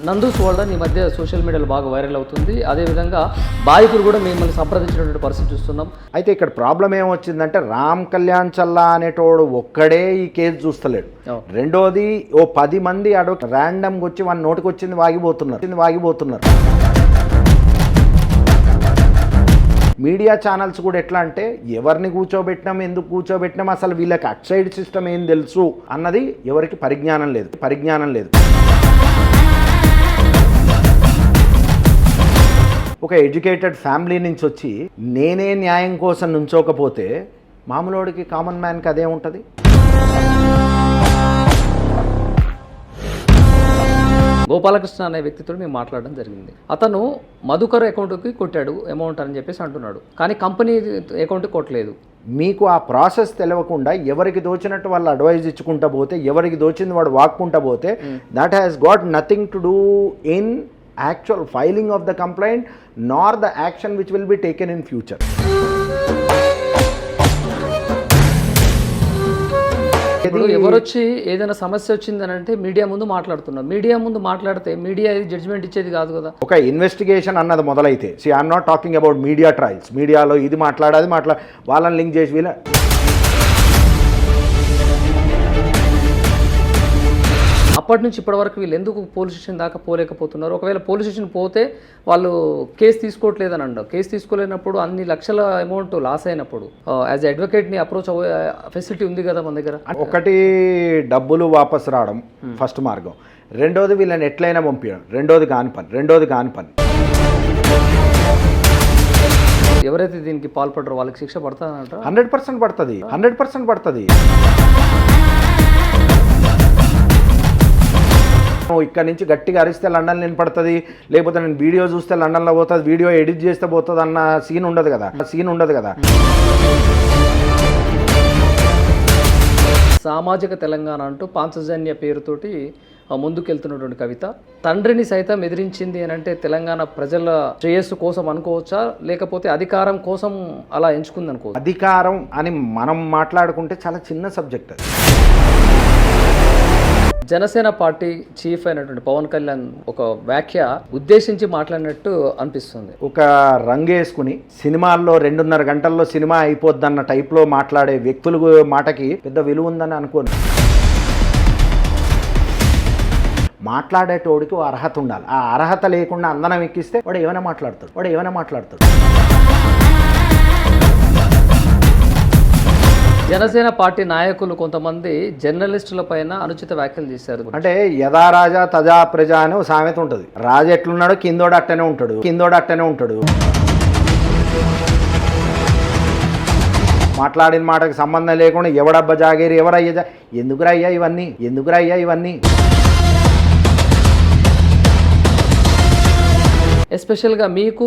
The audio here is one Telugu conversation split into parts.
నందూస్ వరల్డ్ ఈ మధ్య సోషల్ మీడియాలో బాగా వైరల్ అవుతుంది. అదేవిధంగా బాధితులు కూడా మిమ్మల్ని సంప్రదించినటువంటి పరిస్థితి చూస్తున్నాం. అయితే ఇక్కడ ప్రాబ్లం ఏమొచ్చిందంటే రామ్ కళ్యాణ్ చల్లా అనేటోడు ఒక్కడే ఈ కేసు చూస్తలేడు. రెండోది ఓ 10 మంది ర్యాండమ్గా వచ్చి వాళ్ళ నోటికి వచ్చింది వాగిపోతున్నారు. మీడియా ఛానల్స్ కూడా ఎట్లా అంటే ఎవరిని కూర్చోబెట్టినాం, ఎందుకు కూర్చోబెట్టినాం, అసలు వీళ్ళకి అక్సైడ్ సిస్టమ్ ఏం తెలుసు అన్నది ఎవరికి పరిజ్ఞానం లేదు. ఒక ఎడ్యుకేటెడ్ ఫ్యామిలీ నుంచి వచ్చి నేనే న్యాయం కోసం నుంచోకపోతే మామూలుడికి కామన్ మ్యాన్కి అదే ఉంటుంది. గోపాలకృష్ణ అనే వ్యక్తితో మేము మాట్లాడడం జరిగింది. అతను మధుకర్ అకౌంట్కి కొట్టాడు అమౌంట్ అని చెప్పేసి అంటున్నాడు, కానీ కంపెనీ అకౌంట్కి కొట్టలేదు. మీకు ఆ ప్రాసెస్ తెలియకుండా ఎవరికి దోచినట్టు వాళ్ళు అడ్వైజ్ ఇచ్చుకుంటా పోతే, ఎవరికి దోచింది వాడు వాక్కుంటా పోతే that has got nothing to do in actual filing of the complaint nor the action which will be taken in future. ఇప్పుడు ఎవరొచ్చి ఏదైనా సమస్య వచ్చిందని అంటే మీడియా ముందు మాట్లాడుతున్నారు. మీడియా ముందు మాట్లాడితే మీడియా ఇది జడ్జిమెంట్ ఇచ్చేది కాదు కదా. ఒక ఇన్వెస్టిగేషన్ అన్నది మొదలైతే I'm not talking about media trials. మీడియాలో ఇది మాట్లాడాది వాళ్ళని లింక్ చేసి వీళ్ళ అప్పటి నుంచి ఇప్పటి వరకు వీళ్ళు ఎందుకు పోలీస్ స్టేషన్ దాకా పోలేకపోతున్నారు? ఒకవేళ పోలీస్ స్టేషన్ పోతే వాళ్ళు కేసు తీసుకోవట్లేదని అంటారు. కేసు తీసుకోలేనప్పుడు అన్ని లక్షల అమౌంట్ లాస్ అయినప్పుడు యాజ్ అడ్వకేట్ని అప్రోచ్ అవ్వే ఫెసిలిటీ ఉంది కదా మన దగ్గర. ఒకటి డబ్బులు వాపస్ రావడం ఫస్ట్ మార్గం, రెండోది వీళ్ళని ఎట్లయినా పంపించడం, రెండోది కాని పని. ఎవరైతే దీనికి పాల్పడరో వాళ్ళకి శిక్ష పడుతుందంటారా? 100% పడుతుంది. ఇక్కడ నుంచి గట్టిగా అరిస్తే లండన్ నేను పడుతుంది, లేకపోతే నేను వీడియో చూస్తే లండన్లో పోతుంది, వీడియో ఎడిట్ చేస్తే పోతుంది అన్న సీన్ ఉండదు కదా. సామాజిక తెలంగాణ అంటూ పాంచజన్య పేరుతోటి ముందుకెళ్తున్నటువంటి కవిత తండ్రిని సైతం ఎదిరించింది అని అంటే తెలంగాణ ప్రజల శ్రేయస్సు కోసం అనుకోవచ్చా, లేకపోతే అధికారం కోసం అలా ఎంచుకుంది అనుకోవచ్చు? అధికారం అని మనం మాట్లాడుకుంటే చాలా చిన్న సబ్జెక్ట్ అది. జనసేన పార్టీ చీఫ్ అయినటువంటి పవన్ కళ్యాణ్ ఒక వ్యాఖ్య ఉద్దేశించి మాట్లాడినట్టు అనిపిస్తుంది. ఒక రంగేసుకుని సినిమాల్లో 2.5 గంటల్లో సినిమా అయిపోద్దన్న టైప్లో మాట్లాడే వ్యక్తుల మాటకి పెద్ద విలువ ఉందని అనుకోను. మాట్లాడేటోడికి ఓ అర్హత ఉండాలి. ఆ అర్హత లేకుండా అందనం ఎక్కిస్తే వాడు ఏమైనా మాట్లాడతాడు. జనసేన పార్టీ నాయకులు కొంతమంది జర్నలిస్టుల పైన అనుచిత వ్యాఖ్యలు చేశారు. అంటే యథా రాజా తజా ప్రజ అని ఒక సామెత ఉంటుంది. రాజు ఎట్లున్నాడో కిందోడు అట్టనే ఉంటాడు. మాట్లాడిన మాటకి సంబంధం లేకుండా ఎవడబ్బా జాగీరి, ఎవరయ్యా, ఎందుకురయ్యా ఇవన్నీ. ఎస్పెషల్గా మీకు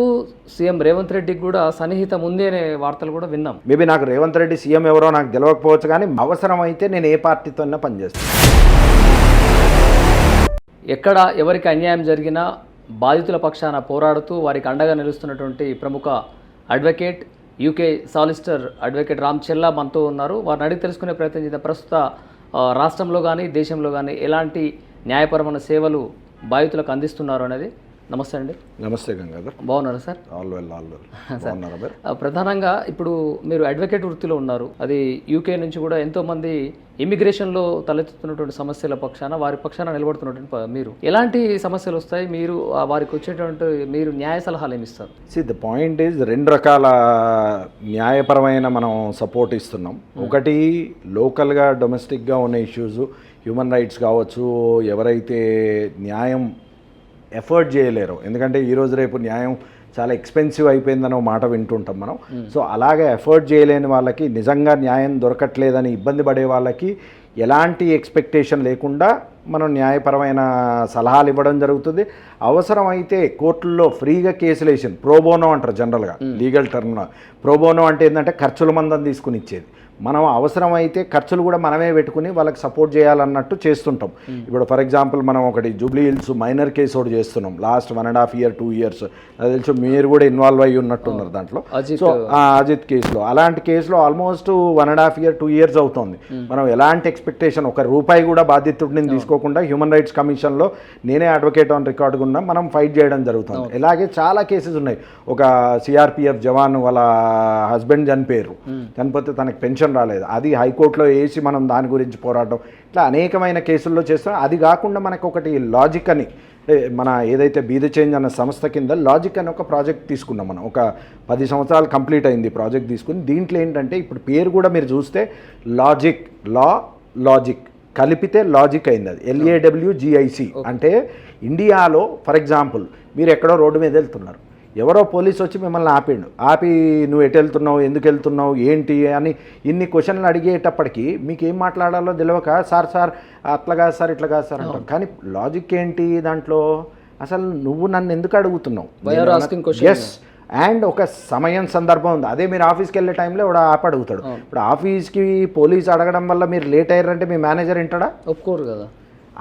సీఎం రేవంత్ రెడ్డికి కూడా సన్నిహితం ఉంది అనే వార్తలు కూడా విన్నాం. మేబీ నాకు రేవంత్ రెడ్డి సీఎం ఎవరో నాకు తెలియకపోవచ్చు, కానీ అవసరం అయితే నేను ఏ పార్టీతోనే పనిచేస్తాను. ఎక్కడ ఎవరికి అన్యాయం జరిగినా బాధితుల పక్షాన పోరాడుతూ వారికి అండగా నిలుస్తున్నటువంటి ప్రముఖ advocate UK solicitor advocate Ram Chella మనతో ఉన్నారు. వారిని అడిగి తెలుసుకునే ప్రయత్నం చేద్దాం. ప్రస్తుత రాష్ట్రంలో కానీ దేశంలో కానీ ఎలాంటి న్యాయపరమైన సేవలు బాధితులకు అందిస్తున్నారు అనేది. నమస్తే అండి. నమస్తే గంగాధర్. బాగున్నారా సార్? సార్, ప్రధానంగా ఇప్పుడు మీరు అడ్వకేట్ వృత్తిలో ఉన్నారు. అది యూకే నుంచి కూడా ఎంతోమంది ఇమిగ్రేషన్లో తలెత్తుతున్నటువంటి సమస్యల పక్షాన వారి పక్షాన నిలబడుతున్నటువంటి మీరు ఎలాంటి సమస్యలు వస్తాయి, మీరు వారికి వచ్చేటువంటి మీరు న్యాయ సలహాలు ఏమి ఇస్తారు? ద పాయింట్ ఈజ్ 2 రకాల న్యాయపరమైన మనం సపోర్ట్ ఇస్తున్నాం. ఒకటి లోకల్గా డొమెస్టిక్గా ఉన్న ఇష్యూస్, హ్యూమన్ రైట్స్ కావచ్చు, ఎవరైతే న్యాయం ఎఫర్ట్ చేయలేరు, ఎందుకంటే ఈరోజు రేపు న్యాయం చాలా ఎక్స్పెన్సివ్ అయిపోయిందనే మాట వింటుంటాం మనం. సో అలాగే ఎఫర్ట్ చేయలేని వాళ్ళకి, నిజంగా న్యాయం దొరకట్లేదని ఇబ్బంది పడే వాళ్ళకి ఎలాంటి ఎక్స్పెక్టేషన్ లేకుండా మనం న్యాయపరమైన సలహాలు ఇవ్వడం జరుగుతుంది. అవసరమైతే కోర్టుల్లో ఫ్రీగా కేసులు వేసింది. ప్రోబోనో అంటారు జనరల్గా లీగల్ టర్మ్లో. ప్రోబోనో అంటే ఏంటంటే ఖర్చుల మందం తీసుకుని ఇచ్చేది. మనం అవసరమైతే ఖర్చులు కూడా మనమే పెట్టుకుని వాళ్ళకి సపోర్ట్ చేయాలన్నట్టు చేస్తుంటాం. ఇప్పుడు ఫర్ ఎగ్జాంపుల్ మనం ఒకటి జూబ్లీ హిల్స్ మైనర్ కేసు ఒకటి చేస్తున్నాం లాస్ట్ 1.5 year 2 years. అది తెలుసు, మీరు కూడా ఇన్వాల్వ్ అయ్యి ఉన్నట్టున్నారు దాంట్లో. సో అజిత్ కేసులో, అలాంటి కేసులో ఆల్మోస్ట్ 1.5 year 2 years అవుతుంది. మనం ఎలాంటి ఎక్స్పెక్టేషన్, ఒక రూపాయి కూడా బాధ్యతని తీసుకోకుండా హ్యూమన్ రైట్స్ కమిషన్లో నేనే అడ్వకేట్ ఆన్ రికార్డు ఉన్నా మనం ఫైట్ చేయడం జరుగుతుంది. ఇలాగే చాలా కేసెస్ ఉన్నాయి. ఒక సిఆర్పిఎఫ్ జవాన్ వాళ్ళ హస్బెండ్ చనిపోతే తనకి పెన్షన్ రాలేదు, అది హైకోర్టులో వేసి మనం దాని గురించి పోరాటం, ఇట్లా అనేకమైన కేసుల్లో చేస్తాం. అది కాకుండా మనకు ఒకటి లాజిక్ అని, మన ఏదైతే బీ ద చేంజ్ అన్న సంస్థ కింద లాజిక్ అని ఒక ప్రాజెక్ట్ తీసుకున్నాం. మనం ఒక 10 సంవత్సరాలు కంప్లీట్ అయింది ప్రాజెక్ట్ తీసుకుని. దీంట్లో ఏంటంటే ఇప్పుడు పేరు కూడా మీరు చూస్తే లాజిక్, లాజిక్ కలిపితే లాజిక్ అయింది. అది LAWGIC. అంటే ఇండియాలో ఫర్ ఎగ్జాంపుల్ మీరు ఎక్కడో రోడ్డు మీద వెళ్తున్నారు, ఎవరో పోలీసు వచ్చి మిమ్మల్ని ఆపి నువ్వు ఎటు వెళ్తున్నావు, ఎందుకు వెళ్తున్నావు, ఏంటి అని ఇన్ని క్వశ్చన్లు అడిగేటప్పటికి మీకు ఏం మాట్లాడాలో తెలియక సార్ అట్లా కాదు సార్, ఇట్లా కాదు సార్ అంటాం. కానీ లాజిక్ ఏంటి దాంట్లో, అసలు నువ్వు నన్ను ఎందుకు అడుగుతున్నావు? ఎస్. అండ్ ఒక సందర్భం ఉంది. అదే మీరు ఆఫీస్కి వెళ్ళే టైంలో కూడా అడుగుతాడు. ఇప్పుడు ఆఫీస్కి పోలీసు అడగడం వల్ల మీరు లేట్ అయ్యారంటే మీ మేనేజర్ వింటాడా? ఒప్పుకోరు కదా.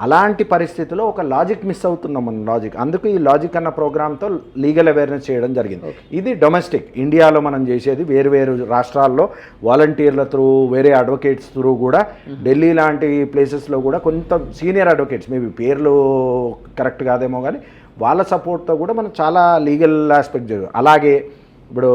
అలాంటి పరిస్థితిలో ఒక లాజిక్ మిస్ అవుతున్నాం మనం. లాజిక్, అందుకు ఈ లాజిక్ అన్న ప్రోగ్రామ్తో లీగల్ అవేర్నెస్ చేయడం జరిగింది. ఇది డొమెస్టిక్ ఇండియాలో మనం చేసేది. వేరు రాష్ట్రాల్లో వాలంటీర్ల త్రూ, వేరే అడ్వకేట్స్ త్రూ కూడా, ఢిల్లీ లాంటి ప్లేసెస్లో కూడా కొంత సీనియర్ అడ్వకేట్స్, మేబీ పేర్లు కరెక్ట్ కాదేమో కానీ వాళ్ళ సపోర్ట్తో కూడా మనం చాలా లీగల్ ఆస్పెక్ట్ జరిగింది. అలాగే ఇప్పుడు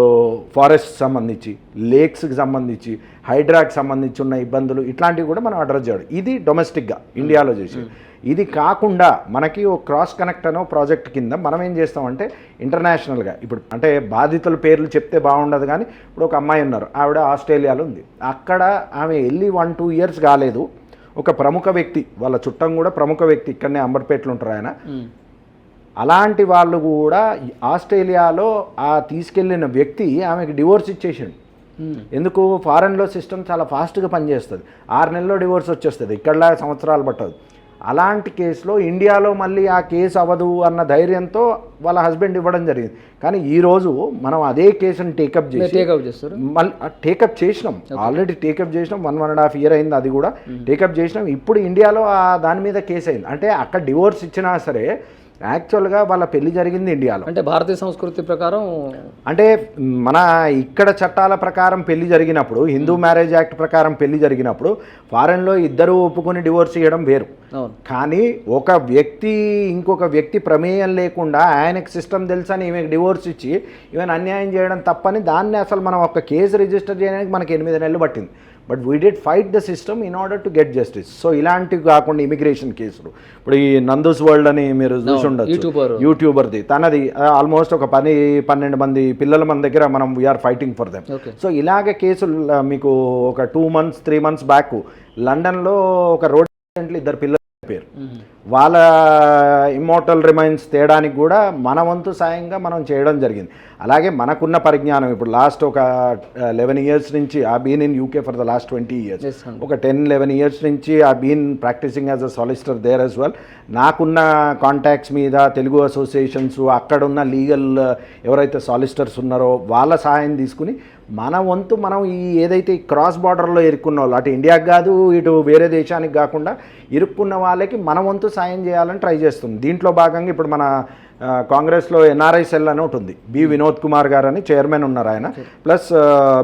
ఫారెస్ట్ సంబంధించి, లేక్స్కి సంబంధించి, హైడ్రాకి సంబంధించి ఉన్న ఇబ్బందులు, ఇట్లాంటివి కూడా మనం అడ్రస్ చేయడం. ఇది డొమెస్టిక్గా ఇండియాలో చేసేది. ఇది కాకుండా మనకి ఒక క్రాస్ కనెక్ట్ అనో ప్రాజెక్ట్ కింద మనం ఏం చేస్తామంటే ఇంటర్నేషనల్గా, ఇప్పుడు అంటే బాధితుల పేర్లు చెప్తే బాగుండదు కానీ ఇప్పుడు ఒక అమ్మాయి ఉన్నారు, ఆవిడ ఆస్ట్రేలియాలో ఉంది. అక్కడ ఆమె వెళ్ళి 1-2 years కాలేదు. ఒక ప్రముఖ వ్యక్తి, వాళ్ళ చుట్టం కూడా ప్రముఖ వ్యక్తి, ఇక్కడనే అంబర్పేటలో ఉంటారు ఆయన. అలాంటి వాళ్ళు కూడా ఆస్ట్రేలియాలో ఆ తీసుకెళ్ళిన వ్యక్తి ఆమెకి డివోర్స్ ఇచ్చేసాడు. ఎందుకు? ఫారెన్లో సిస్టమ్ చాలా ఫాస్ట్గా పనిచేస్తుంది, 6 నెలల్లో డివోర్స్ వచ్చేస్తుంది, ఇక్కడలా సంవత్సరాలు పట్టదు. అలాంటి కేసులో ఇండియాలో మళ్ళీ ఆ కేసు అవ్వదు అన్న ధైర్యంతో వాళ్ళ హస్బెండ్ ఇవ్వడం జరిగింది. కానీ ఈరోజు మనం అదే కేసుని టేకప్ మళ్ళీ టేకప్ చేసినాం, ఆల్రెడీ టేకప్ చేసినాం. 1.5 year అయింది, అది కూడా టేకప్ చేసినాం. ఇప్పుడు ఇండియాలో దాని మీద కేసు అయింది. అంటే అక్కడ డివోర్స్ ఇచ్చినా సరే యాక్చువల్గా వాళ్ళ పెళ్లి జరిగింది ఇండియాలో. అంటే భారతీయ సంస్కృతి ప్రకారం, అంటే మన ఇక్కడ చట్టాల ప్రకారం పెళ్లి జరిగినప్పుడు, హిందూ మ్యారేజ్ యాక్ట్ ప్రకారం పెళ్లి జరిగినప్పుడు ఫారెన్లో ఇద్దరు ఒప్పుకొని డివోర్స్ ఇవ్వడం వేరు. కానీ ఒక వ్యక్తి ఇంకొక వ్యక్తి ప్రమేయం లేకుండా ఆయనకు సిస్టమ్ తెలుసని ఈమెకు డివోర్స్ ఇచ్చి ఈమెను అన్యాయం చేయడం తప్పని దాన్ని అసలు మనం ఒక కేసు రిజిస్టర్ చేయడానికి మనకి 8 నెలలు పట్టింది. But we did fight the system in order to get justice. So ఇలాంటివి కాకుండా ఇమిగ్రేషన్ కేసులు, ఇప్పుడు ఈ నందూస్ వరల్డ్ అని మీరు చూసి ఉండొచ్చు, యూట్యూబర్ది, తనది ఆల్మోస్ట్ ఒక 10-12 మంది పిల్లల మన దగ్గర మనం we are fighting for them. So ఇలాగే కేసులు మీకు ఒక 2 months 3 months బ్యాక్ లండన్లో ఒక రోడ్ యాక్సిడెంట్లు 2 పిల్లలు పేరు, వాళ్ళ ఇమ్మోర్టల్ రిమైన్స్ తేయడానికి కూడా మన వంతు సాయంగా మనం చేయడం జరిగింది. అలాగే మనకున్న పరిజ్ఞానం, ఇప్పుడు లాస్ట్ ఒక 11 years నుంచి ఆ been in UK for the last 20 years, ఒక 10-11 years నుంచి ఆ been practising as a solicitor there as well. నాకున్న కాంటాక్ట్స్ మీద తెలుగు అసోసియేషన్స్, అక్కడున్న లీగల్ ఎవరైతే సాలిసిటర్స్ ఉన్నారో వాళ్ళ సహాయం తీసుకుని మన వంతు మనం ఈ ఏదైతే క్రాస్ బార్డర్లో ఇరుక్కున్న వాళ్ళు, అటు ఇండియాకి కాదు ఇటు వేరే దేశానికి కాకుండా ఇరుక్కున్న వాళ్ళకి మన వంతు సాయం చేయాలని ట్రై చేస్తుంది. దీంట్లో భాగంగా ఇప్పుడు మన కాంగ్రెస్లో ఎన్ఆర్ఐ సెల్ అని ఉంటుంది, బి వినోద్ కుమార్ గారు అని చైర్మన్ ఉన్నారు ఆయన, ప్లస్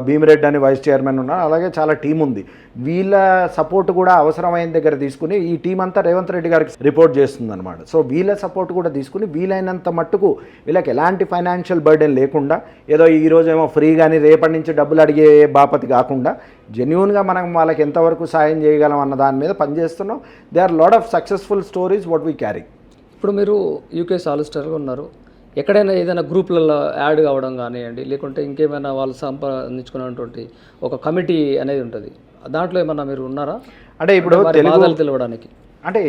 భీమిరెడ్డి అని వైస్ చైర్మన్ ఉన్నారు. అలాగే చాలా టీం ఉంది. వీళ్ళ సపోర్ట్ కూడా అవసరమైన దగ్గర తీసుకుని ఈ టీం అంతా రేవంత్ రెడ్డి గారికి రిపోర్ట్ చేస్తుంది అనమాట. సో వీళ్ళ సపోర్ట్ కూడా తీసుకుని వీలైనంత మట్టుకు వీళ్ళకి ఎలాంటి ఫైనాన్షియల్ బర్డెన్ లేకుండా, ఏదో ఈరోజు ఏమో ఫ్రీ కానీ రేపటి నుంచి డబ్బులు అడిగే బాపతి కాకుండా జెన్యూన్గా మనం వాళ్ళకి ఎంతవరకు సాయం చేయగలం అన్న దాని మీద పనిచేస్తున్నాం. They are lot of successful stories what we carry. ఇప్పుడు మీరు యూకే సాలిసిటర్గా ఉన్నారు, ఎక్కడైనా ఏదైనా గ్రూప్లలో యాడ్ కావడం కానివ్వండి, లేకుంటే ఇంకేమైనా వాళ్ళు సంపాదించుకున్నటువంటి ఒక కమిటీ అనేది ఉంటుంది, దాంట్లో ఏమన్నా మీరు ఉన్నారా? అంటే ఇప్పుడు తెలవడానికి అంటే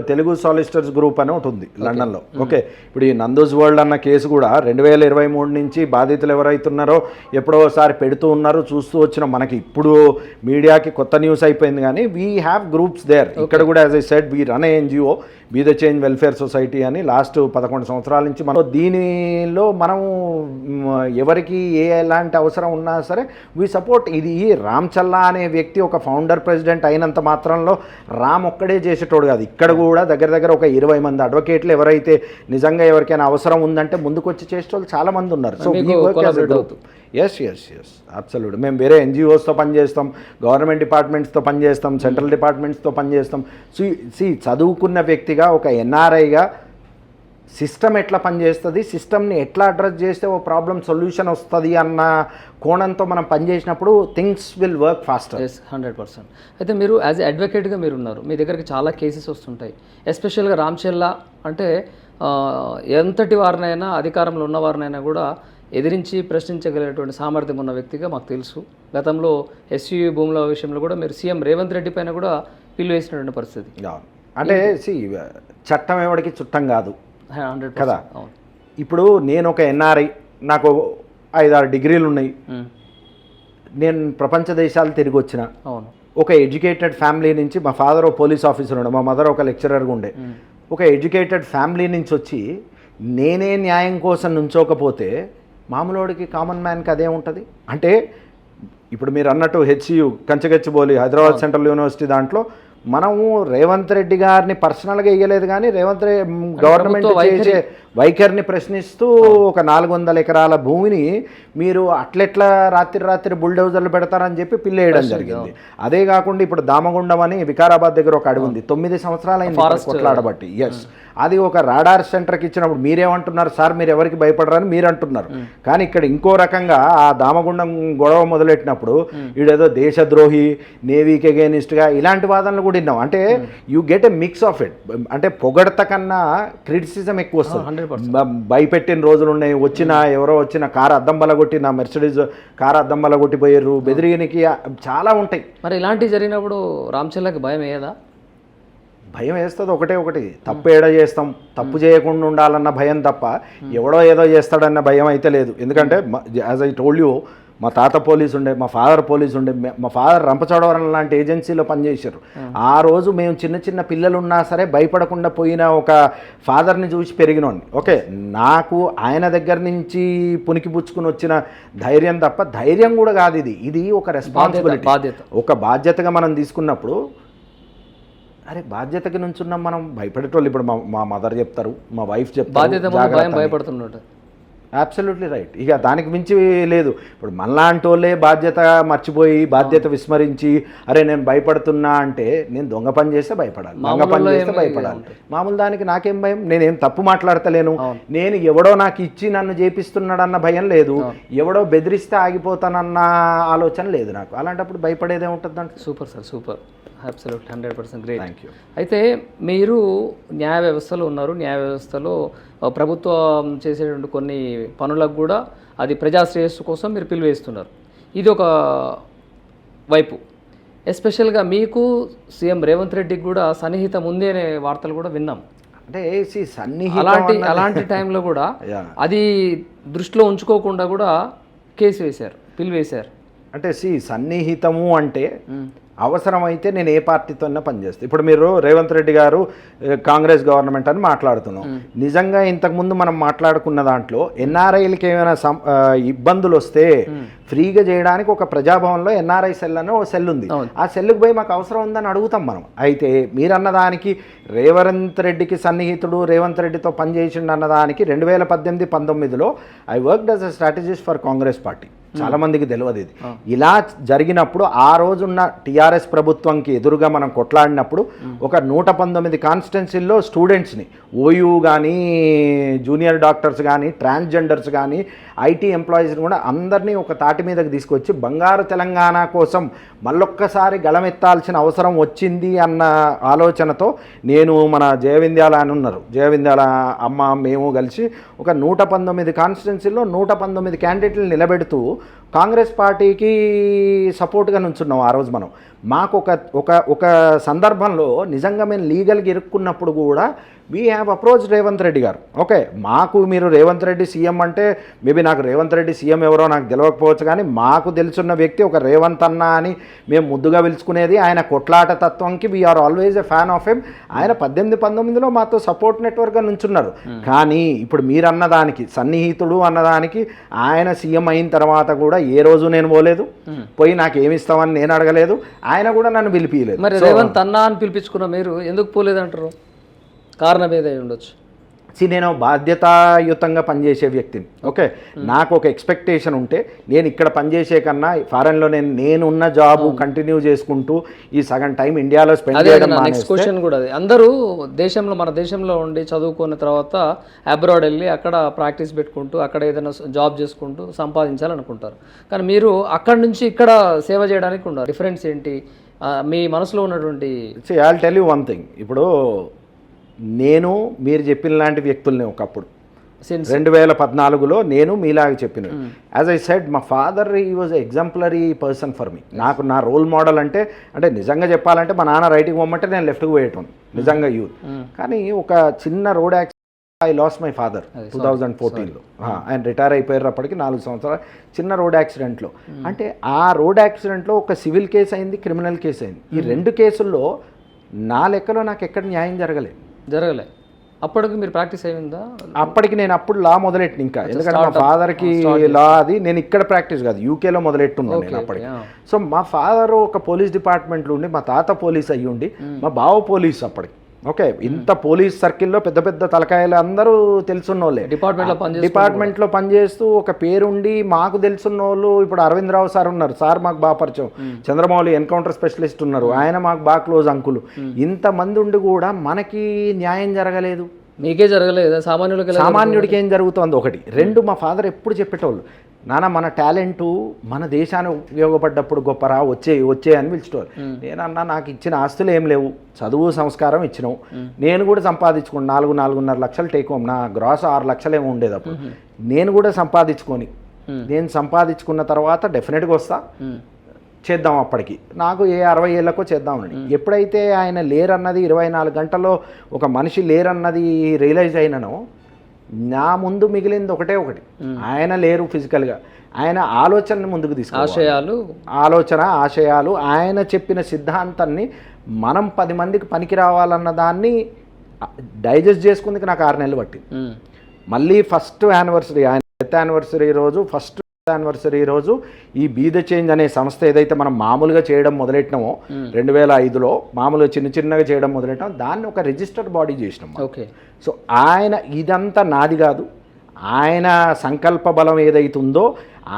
తెలుగు సాలిసిటర్స్ గ్రూప్ అని ఒకటి ఉంది లండన్లో. ఓకే, ఇప్పుడు ఈ నందూస్ వరల్డ్ అన్న కేసు కూడా 2023 నుంచి బాధితులు ఎవరైతున్నారో ఎప్పుడో ఒకసారి పెడుతూ ఉన్నారు, చూస్తూ వచ్చినాం. మనకి ఇప్పుడు మీడియాకి కొత్త న్యూస్ అయిపోయింది కానీ వీ హ్యావ్ గ్రూప్స్ దేర్. ఇక్కడ కూడా as I said we run a NGO. Be the change welfare society అని లాస్ట్ 11 సంవత్సరాల నుంచి మనం దీనిలో మనం ఎవరికి ఎలాంటి అవసరం ఉన్నా సరే వీ సపోర్ట్. ఇది రామ్ చల్లా అనే వ్యక్తి ఒక ఫౌండర్ ప్రెసిడెంట్ అయినంత మాత్రంలో రామ్ ఒక్కడే చేసేటోడు కాదు. ఇక్కడ కూడా దగ్గర ఒక 20 మంది అడ్వకేట్లు ఎవరైతే నిజంగా ఎవరికైనా అవసరం ఉందంటే ముందుకు వచ్చి చేసేటోళ్ళు చాలా మంది ఉన్నారు. So we work as a group. Yes absolute. మేము వేరే ఎన్జిఓస్తో పనిచేస్తాం, గవర్నమెంట్ డిపార్ట్మెంట్స్తో పనిచేస్తాం, సెంట్రల్ డిపార్ట్మెంట్స్తో పనిచేస్తాం. చదువుకున్న వ్యక్తిగా ఒక ఎన్ఆర్ఐగా సిస్టమ్ ఎట్లా పనిచేస్తుంది, సిస్టమ్ని ఎట్లా అడ్రస్ చేస్తే ఓ ప్రాబ్లం సొల్యూషన్ వస్తుంది అన్న కోణంతో మనం పనిచేసినప్పుడు థింగ్స్ విల్ వర్క్ ఫాస్టర్. 100%. అయితే మీరు యాజ్ ఎ అడ్వకేట్గా మీరు ఉన్నారు, మీ దగ్గరికి చాలా కేసెస్ వస్తుంటాయి. ఎస్పెషల్గా రామ్ చల్లా అంటే ఎంతటి వారినైనా, అధికారంలో ఉన్న వారినైనా కూడా ఎదిరించి ప్రశ్నించగలిగేటువంటి సామర్థ్యం ఉన్న వ్యక్తిగా మాకు తెలుసు. గతంలో ఎస్యూ భూముల విషయంలో కూడా మీరు సీఎం రేవంత్ రెడ్డి పైన కూడా పిల్లు వేసినటువంటి పరిస్థితి. అంటే చట్టం ఎవడికి చుట్టం కాదు 100% కదా. ఇప్పుడు నేను ఒక ఎన్ఆర్ఐ, నాకు 5-6 డిగ్రీలు ఉన్నాయి, నేను ప్రపంచ దేశాలు తిరిగి వచ్చిన, అవును, ఒక ఎడ్యుకేటెడ్ ఫ్యామిలీ నుంచి, మా ఫాదర్ ఒక పోలీస్ ఆఫీసర్ ఉండే, మా మదర్ ఒక లెక్చరర్గా ఉండే, ఒక ఎడ్యుకేటెడ్ ఫ్యామిలీ నుంచి వచ్చి నేనే న్యాయం కోసం నుంచోకపోతే మామూలుడికి కామన్ మ్యాన్కి అదే ఉంటుంది. అంటే ఇప్పుడు మీరు అన్నట్టు హెచ్యు కంచగచ్చిబౌలి హైదరాబాద్ సెంట్రల్ యూనివర్సిటీ దాంట్లో మనము రేవంత్ రెడ్డి గారిని పర్సనల్గా ఇవ్వలేదు, కానీ గవర్నమెంట్ చేసే వైఖరిని ప్రశ్నిస్తూ ఒక 400 ఎకరాల భూమిని మీరు అట్లెట్లా రాత్రి బుల్డోజర్లు పెడతారని చెప్పి పిల్లేయడం జరిగింది. అదే కాకుండా ఇప్పుడు దామగుండం అని వికారాబాద్ దగ్గర ఒక అడవి ఉంది, 9 సంవత్సరాలైంది కొట్లాడబట్టి. ఎస్, అది ఒక రాడార్ సెంటర్కి ఇచ్చినప్పుడు మీరేమంటున్నారు సార్, మీరు ఎవరికి భయపడరని మీరు అంటున్నారు. కానీ ఇక్కడ ఇంకో రకంగా ఆ దామగుండం గొడవ మొదలెట్టినప్పుడు ఈడేదో దేశద్రోహి, నేవీకి అగేనిస్ట్గా ఇలాంటి వాదనలు కూడా విన్నాం. అంటే you get a mix of it. అంటే పొగడత కన్నా క్రిటిసిజం ఎక్కువ వస్తుంది. భయపెట్టిన రోజులు ఉన్నాయి. ఎవరో వచ్చిన కారు అద్దం బలగొట్టి, నా మెర్సిడీస్ కారు అద్దం బలగొట్టిపోయారు, బెదిరియనికి చాలా ఉంటాయి. మరి ఇలాంటివి జరిగినప్పుడు రామ్ చల్లాకి భయం అయ్యేదా? భయం వేస్తుంది. ఒకటి తప్పు ఏడ చేస్తాం, తప్పు చేయకుండా ఉండాలన్న భయం తప్ప ఎవడో ఏదో చేస్తాడన్న భయం అయితే లేదు. ఎందుకంటే యాజ్ ఐ టోల్డ్ యూ, మా తాత పోలీసు ఉండే, మా ఫాదర్ పోలీసు ఉండే, మా ఫాదర్ రంపచోడవరం లాంటి ఏజెన్సీలో పనిచేశారు. ఆ రోజు మేము చిన్న పిల్లలు ఉన్నా సరే భయపడకుండా పోయిన ఒక ఫాదర్ని చూసి పెరిగినోండి. ఓకే, నాకు ఆయన దగ్గర నుంచి పుణికిపుచ్చుకుని వచ్చిన ధైర్యం తప్ప ధైర్యం కూడా కాదు. ఇది ఒక రెస్పాన్సిబిలిటీ, బాధ్యత. ఒక బాధ్యతగా మనం తీసుకున్నప్పుడు అరే బాధ్యతకి నుంచున్నాం మనం. భయపడేటోళ్ళు ఇప్పుడు మా మదర్ చెప్తారు, మా వైఫ్ చెప్తారు, భయపడుతున్నట్టు. Absolutely right. ఇక దానికి మించి లేదు. ఇప్పుడు మనలాంటి వాళ్ళే బాధ్యత మర్చిపోయి, బాధ్యత విస్మరించి, అరే నేను భయపడుతున్నా అంటే, నేను దొంగ పని చేస్తే భయపడాలి, దొంగ పని చేస్తే భయపడాలి. మామూలు దానికి నాకేం భయం, నేనేం తప్పు మాట్లాడతలేను, నేను ఎవడో నాకు ఇచ్చి నన్ను చేపిస్తున్నాడన్న భయం లేదు, ఎవడో బెదిరిస్తే ఆగిపోతానన్న ఆలోచన లేదు నాకు. అలాంటప్పుడు భయపడేదే ఉంటుంది అంటే. Super sir, super, absolute 100% great. Thank you. అయితే మీరు న్యాయ వ్యవస్థలో ఉన్నారు. న్యాయ వ్యవస్థలో ప్రభుత్వం చేసేటువంటి కొన్ని పనులకు కూడా అది ప్రజా శ్రేయస్సు కోసం మీరు పిలువేస్తున్నారు. ఇది ఒక వైపు. ఎస్పెషల్గా మీకు సీఎం రేవంత్ రెడ్డికి కూడా సన్నిహితం ఉంది అనే వార్తలు కూడా విన్నాం. అంటే అలాంటి టైంలో కూడా అది దృష్టిలో ఉంచుకోకుండా కూడా కేసు వేశారు, పిలువేశారు. అంటే సన్నిహితము అంటే అవసరమైతే నేను ఏ పార్టీతోనే పనిచేస్తాను. ఇప్పుడు మీరు రేవంత్ రెడ్డి గారు కాంగ్రెస్ గవర్నమెంట్ అని మాట్లాడుతున్నాం. నిజంగా ఇంతకుముందు మనం మాట్లాడుకున్న దాంట్లో ఎన్ఆర్ఐలకి ఏమైనా ఇబ్బందులు వస్తే ఫ్రీగా చేయడానికి ఒక ప్రజాభవన్లో ఎన్ఆర్ఐ సెల్ అని ఒక సెల్ ఉంది. ఆ సెల్కి పోయి మాకు అవసరం ఉందని అడుగుతాం మనం. అయితే మీరన్న దానికి రేవంత్ రెడ్డికి సన్నిహితుడు, రేవంత్ రెడ్డితో పనిచేసిండు అన్నదానికి 2018-19లో I worked as a strategist for Congress party. చాలా మందికి తెలియదు ఇది. ఇలా జరిగినప్పుడు ఆ రోజున్న టీఆర్ఎస్ ప్రభుత్వంకి ఎదురుగా మనం కొట్లాడినప్పుడు ఒక 119 కాన్స్టిట్యున్సీల్లో స్టూడెంట్స్ని, ఓయూ కానీ, జూనియర్ డాక్టర్స్ కానీ, ట్రాన్స్జెండర్స్ కానీ, ఐటీ ఎంప్లాయీస్ని కూడా అందరినీ ఒక తాటి మీదకి తీసుకొచ్చి బంగారు తెలంగాణ కోసం మళ్ళొక్కసారి గళమెత్తాల్సిన అవసరం వచ్చింది అన్న ఆలోచనతో నేను, మన జయవింద్యాల అని ఉన్నారు, జయవింద్యాల అమ్మ, మేము కలిసి ఒక 119 కాన్స్టిట్యున్సీల్లో 119 క్యాండిడేట్లు నిలబెడుతూ కాంగ్రెస్ పార్టీకి సపోర్ట్గా నుంచున్నాం. ఆ రోజు మాకు ఒక సందర్భంలో నిజంగా మేము లీగల్గా ఇరుక్కున్నప్పుడు కూడా we have approach Revanth Reddy గారు. ఓకే, మాకు మీరు రేవంత్ రెడ్డి సీఎం అంటే మేబీ నాకు రేవంత్ రెడ్డి సీఎం ఎవరో నాకు తెలియకపోవచ్చు, కానీ మాకు తెలుసున్న వ్యక్తి ఒక రేవంత్ అన్న అని మేము ముద్దుగా పిలుచుకునేది. ఆయన కొట్లాట తత్వంకి we're always a fan of him. ఆయన 18-19లో మాతో సపోర్ట్ నెట్వర్క్గా నుంచున్నారు. కానీ ఇప్పుడు మీరు అన్నదానికి సన్నిహితుడు అన్నదానికి ఆయన సీఎం అయిన తర్వాత కూడా ఏ రోజు నేను పోలేదు, పోయి నాకు ఏమి ఇస్తామని నేను అడగలేదు, ఆయన కూడా నన్ను పిలిపియలేదు. మరి రేవంత్ అన్న అని పిలిపించుకున్న మీరు ఎందుకు పోలేదంటారు? కారణం ఏదై ఉండొచ్చు. నేను బాధ్యతాయుతంగా పనిచేసే వ్యక్తిని. ఓకే, నాకు ఒక ఎక్స్పెక్టేషన్ ఉంటే నేను ఇక్కడ పనిచేసే కన్నా ఫారెన్లో నేనున్న జాబ్ కంటిన్యూ చేసుకుంటూ ఈ సగం టైం ఇండియాలో స్పెండ్ చేయడం. నెక్స్ట్ క్వశ్చన్ కూడా అది. అందరూ మన దేశంలో ఉండి చదువుకున్న తర్వాత అబ్రాడ్ వెళ్ళి అక్కడ ప్రాక్టీస్ పెట్టుకుంటూ అక్కడ ఏదైనా జాబ్ చేసుకుంటూ సంపాదించాలనుకుంటారు. కానీ మీరు అక్కడ నుంచి ఇక్కడ సేవ చేయడానికి ఉన్నారు. డిఫరెన్స్ ఏంటి మీ మనసులో ఉన్నటువంటి? I'll tell you one thing. ఇప్పుడు నేను మీరు చెప్పిన లాంటి వ్యక్తుల్ని ఒకప్పుడు 2014లో నేను మీలాగా చెప్పిన, యాజ్ ఐ సెడ్ మా ఫాదర్ ఈ was exemplary person for me. నాకు నా రోల్ మోడల్ అంటే నిజంగా చెప్పాలంటే మా నాన్న రైట్కి పోమంటే నేను లెఫ్ట్కి పోయేటం నిజంగా యూత్. కానీ ఒక చిన్న road accident I lost my father 2014లో. ఆయన రిటైర్ అయిపోయేటప్పటికి 4 సంవత్సరాలు చిన్న రోడ్ యాక్సిడెంట్లో. అంటే ఆ రోడ్ యాక్సిడెంట్లో ఒక సివిల్ కేసు అయింది, క్రిమినల్ కేసు అయింది. ఈ 2 కేసుల్లో నా లెక్కలో నాకు ఎక్కడ న్యాయం జరగలే. అప్పటికి మీరు ప్రాక్టీస్ అయిందా? అప్పటికి నేను అప్పుడు లా మొదలెట్టిన ఇంకా, ఎందుకంటే మా ఫాదర్కి లా అది నేను ఇక్కడ ప్రాక్టీస్ కాదు యూకేలో మొదలెట్టున్నాను నేను అప్పటికి. సో మా ఫాదర్ ఒక పోలీస్ డిపార్ట్మెంట్లో ఉండి, మా తాత పోలీస్ అయ్యి ఉండి, మా బావ పోలీస్ అప్పటికి. ఓకే, ఇంత పోలీస్ సర్కిల్లో పెద్ద పెద్ద తలకాయలు అందరూ తెలుసున్న వాళ్ళే, డిపార్ట్మెంట్లో పనిచేస్తూ ఒక పేరుండి మాకు తెలుసున్న వాళ్ళు. ఇప్పుడు అరవింద్ రావు సార్ ఉన్నారు, సార్ మాకు బాగా పరిచయం. చంద్రమౌళి ఎన్కౌంటర్ స్పెషలిస్ట్ ఉన్నారు, ఆయన మాకు బాగా క్లోజ్ అంకులు. ఇంతమంది ఉండి కూడా మనకి న్యాయం జరగలేదు. మీకే జరగలేదు, సామాన్యుడికి ఏం జరుగుతుంది ఒకటి. 2, మా ఫాదర్ ఎప్పుడు చెప్పేటోళ్ళు, నాన్న మన టాలెంటు మన దేశానికి ఉపయోగపడ్డప్పుడు గొప్పరా వచ్చే అని పిలిచేవారు. నేనన్నా నాకు ఇచ్చిన ఆస్తులు ఏం లేవు, చదువు సంస్కారం ఇచ్చినావు, నేను కూడా సంపాదించుకుని 4-4.5 లక్షలు టేక్ హోమ్, నా గ్రాస్ 6 లక్షలు ఏమో ఉండేది అప్పుడు. నేను కూడా సంపాదించుకొని నేను సంపాదించుకున్న తర్వాత డెఫినెట్గా వస్తా, చేద్దాం. అప్పటికి నాకు 60 ఏళ్ళకో చేద్దామని. ఎప్పుడైతే ఆయన లేరన్నది 24 గంటల్లో ఒక మనిషి లేరన్నది రియలైజ్ అయినానో, నా ముందు మిగిలింది ఒకటి, ఆయన లేరు ఫిజికల్గా, ఆయన ఆలోచనని ముందుకు తీసుకు ఆశయాలు ఆయన చెప్పిన సిద్ధాంతాన్ని మనం 10 మందికి పనికి రావాలన్న దాన్ని డైజెస్ట్ చేసుకుందుకు నాకు 6 నెలలు పట్టింది. మళ్ళీ ఫస్ట్ యానివర్సరీ, ఆయన డెత్ యానివర్సరీ రోజు, ఫస్ట్ యానివర్సరీ రోజు ఈ బీ ద చేంజ్ అనే సంస్థ ఏదైతే మనం మామూలుగా చేయడం మొదలెట్టినామో 2005లో మామూలుగా చిన్నగా చేయడం మొదలెట్టాం, దాన్ని ఒక రిజిస్టర్డ్ బాడీ చేసినాం. ఓకే, సో ఆయన ఇదంతా నాది కాదు, ఆయన సంకల్ప బలం ఏదైతుందో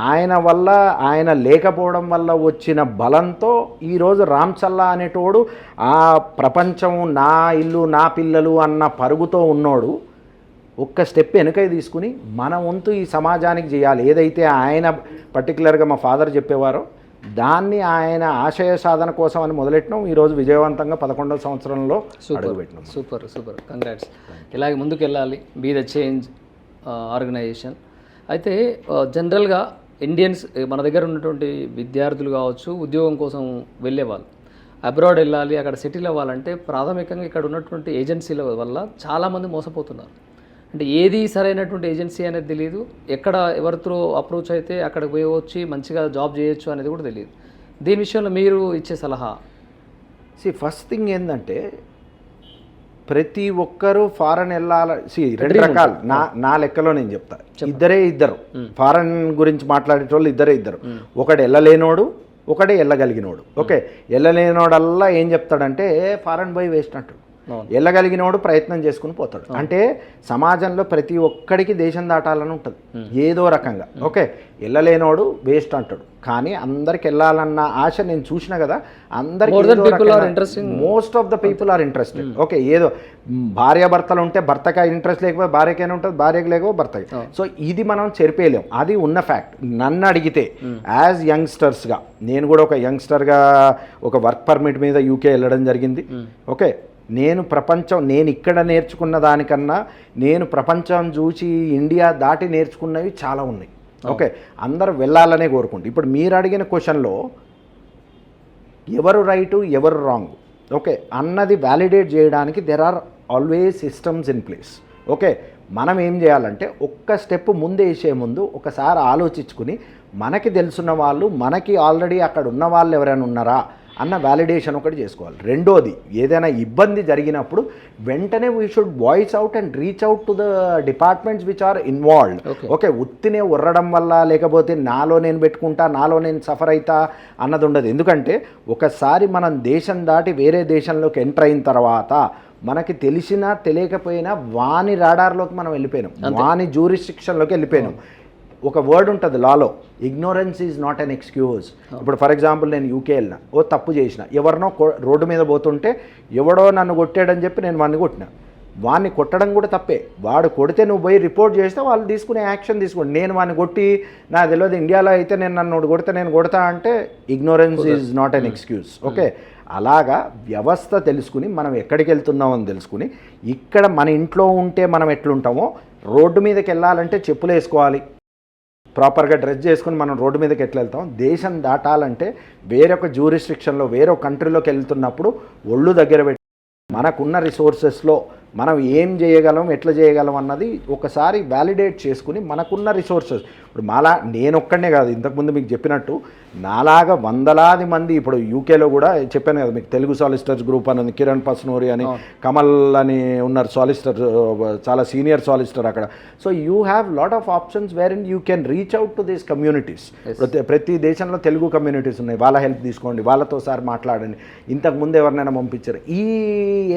ఆయన వల్ల, ఆయన లేకపోవడం వల్ల వచ్చిన బలంతో ఈరోజు రామ్చల్లా అనేటోడు ఆ ప్రపంచం నా ఇల్లు నా పిల్లలు అన్న పరుగుతో ఉన్నోడు ఒక్క స్టెప్ వెనుకై తీసుకుని మన వంతు ఈ సమాజానికి చేయాలి. ఏదైతే ఆయన పర్టికులర్గా మా ఫాదర్ చెప్పేవారో దాన్ని ఆయన ఆశయ సాధన కోసం అని మొదలెట్టినాం. ఈరోజు విజయవంతంగా 11వ సంవత్సరంలో అడుగుపెట్టినాం. Super congrats. ఇలాగే ముందుకు వెళ్ళాలి బీ ద చేంజ్ ఆర్గనైజేషన్. అయితే జనరల్గా ఇండియన్స్ మన దగ్గర ఉన్నటువంటి విద్యార్థులు కావచ్చు, ఉద్యోగం కోసం వెళ్ళేవాళ్ళు అబ్రాడ్ వెళ్ళాలి, అక్కడ సెటిల్ అవ్వాలంటే ప్రాథమికంగా ఇక్కడ ఉన్నటువంటి ఏజెన్సీల వల్ల చాలామంది మోసపోతున్నారు. అంటే ఏది సరైనటువంటి ఏజెన్సీ అనేది తెలియదు, ఎక్కడ ఎవరితో అప్రోచ్ అయితే అక్కడికి పోయి వచ్చి మంచిగా జాబ్ చేయొచ్చు అనేది కూడా తెలియదు. దీని విషయంలో మీరు ఇచ్చే సలహా? ఫస్ట్ థింగ్ ఏంటంటే ప్రతి ఒక్కరూ ఫారెన్ వెళ్ళాలి. 2 రకాలు నా లెక్కలో నేను చెప్తా. ఇద్దరు ఫారెన్ గురించి మాట్లాడేటోళ్ళు ఇద్దరు. ఒకడు వెళ్ళలేనోడు, ఒకడే వెళ్ళగలిగినోడు. ఓకే, వెళ్ళలేనోడల్లా ఏం చెప్తాడంటే ఫారెన్ పోయి వేస్ట్ అంటాడు, వెళ్ళగలిగినోడు ప్రయత్నం చేసుకుని పోతాడు. అంటే సమాజంలో ప్రతి ఒక్కడికి దేశం దాటాలని ఉంటుంది ఏదో రకంగా. ఓకే, వెళ్ళలేనోడు వేస్ట్ అంటాడు. కానీ అందరికి వెళ్ళాలన్న ఆశ నేను చూసినా కదా, అందరికి most of the people are interested. Okay, ఏదో భార్యాభర్తలు ఉంటే భర్తకి ఇంట్రెస్ట్ లేకపోతే భార్యకైనా ఉంటుంది, భార్యకి లేకపోతే భర్తకి. సో ఇది మనం చెరిపేయలేం, అది ఉన్న ఫ్యాక్ట్. నన్ను అడిగితే యాజ్ యంగ్స్టర్స్గా, నేను కూడా ఒక యంగ్స్టర్గా ఒక వర్క్ పర్మిట్ మీద యూకే వెళ్ళడం జరిగింది. ఓకే, నేను ఇక్కడ నేర్చుకున్న దానికన్నా నేను ప్రపంచం చూసి ఇండియా దాటి నేర్చుకున్నవి చాలా ఉన్నాయి. ఓకే, అందరూ వెళ్ళాలనే కోరుకుంటు. ఇప్పుడు మీరు అడిగిన క్వశ్చన్లో ఎవరు రైటు ఎవరు రాంగ్ ఓకే అన్నది వ్యాలిడేట్ చేయడానికి there are always systems in place. Okay, మనం ఏం చేయాలంటే ఒక్క స్టెప్ ముందు వేసే ముందు ఒకసారి ఆలోచించుకుని మనకి తెలుసున్న వాళ్ళు, మనకి ఆల్రెడీ అక్కడ ఉన్న వాళ్ళు ఎవరైనా ఉన్నారా అన్న వ్యాలిడేషన్ ఒకటి చేసుకోవాలి. రెండోది, ఏదైనా ఇబ్బంది జరిగినప్పుడు వెంటనే we should voice out and reach out to the departments which are involved. Okay, ఉత్తినే ఉర్రడం వల్ల లేకపోతే నాలో నేను పెట్టుకుంటా, నాలో నేను సఫర్ అవుతా అన్నది ఉండదు. ఎందుకంటే ఒకసారి మనం దేశం దాటి వేరే దేశంలోకి ఎంటర్ అయిన తర్వాత మనకి తెలిసినా తెలియకపోయినా వాని రాడార్లోకి మనం వెళ్ళిపోయినాం, వాని జ్యూరిస్డిక్షన్లోకి వెళ్ళిపోయినాం. ఒక వర్డ్ ఉంటుంది లాలో, ignorance is not an excuse. ఇప్పుడు ఫర్ ఎగ్జాంపుల్ నేను యూకే వెళ్ళిన, ఓ తప్పు చేసిన, ఎవరినో రోడ్డు మీద పోతుంటే ఎవడో నన్ను కొట్టాడని చెప్పి నేను వాడిని కొట్టిన, వాడిని కొట్టడం కూడా తప్పే. వాడు కొడితే నువ్వు పోయి రిపోర్ట్ చేస్తే వాళ్ళు తీసుకునే యాక్షన్ తీసుకోండి. నేను వాడిని కొట్టి నాకు తెలియదు ఇండియాలో అయితే నేను నన్ను కొడితే నేను కొడతా అంటే ignorance is not an excuse. Okay, అలాగా వ్యవస్థ తెలుసుకుని మనం ఎక్కడికి వెళ్తున్నామని తెలుసుకుని, ఇక్కడ మన ఇంట్లో ఉంటే మనం ఎట్లుంటామో రోడ్డు మీదకి వెళ్ళాలంటే చెప్పులు వేసుకోవాలి, ప్రాపర్గా డ్రెస్ చేసుకుని మనం రోడ్డు మీదకి ఎట్లా వెళ్తాం. దేశం దాటాలంటే వేరొక జ్యూరిస్డిక్షన్లో వేరొక కంట్రీలోకి వెళ్తున్నప్పుడు ఒళ్ళు దగ్గర పెట్టి మనకున్న రిసోర్సెస్లో మనం ఏం చేయగలం, ఎట్లా చేయగలం అన్నది ఒకసారి వ్యాలిడేట్ చేసుకుని మనకున్న రిసోర్సెస్, ఇప్పుడు నేనొక్కడనే కాదు, ఇంతకుముందు మీకు చెప్పినట్టు నాలాగా వందలాది మంది, ఇప్పుడు యూకేలో కూడా చెప్పాను కదా మీకు, తెలుగు సాలిసిటర్స్ గ్రూప్ అని ఉంది, కిరణ్ పస్నూరి అని, కమల్ అని ఉన్నారు సాలిసిటర్, చాలా సీనియర్ సాలిసిటర్ అక్కడ. So you have lot of options where in you can reach out to these communities. ప్రతి దేశంలో తెలుగు కమ్యూనిటీస్ ఉన్నాయి, వాళ్ళ హెల్ప్ తీసుకోండి, వాళ్ళతో సార్ మాట్లాడండి, ఇంతకుముందు ఎవరినైనా పంపించారు. ఈ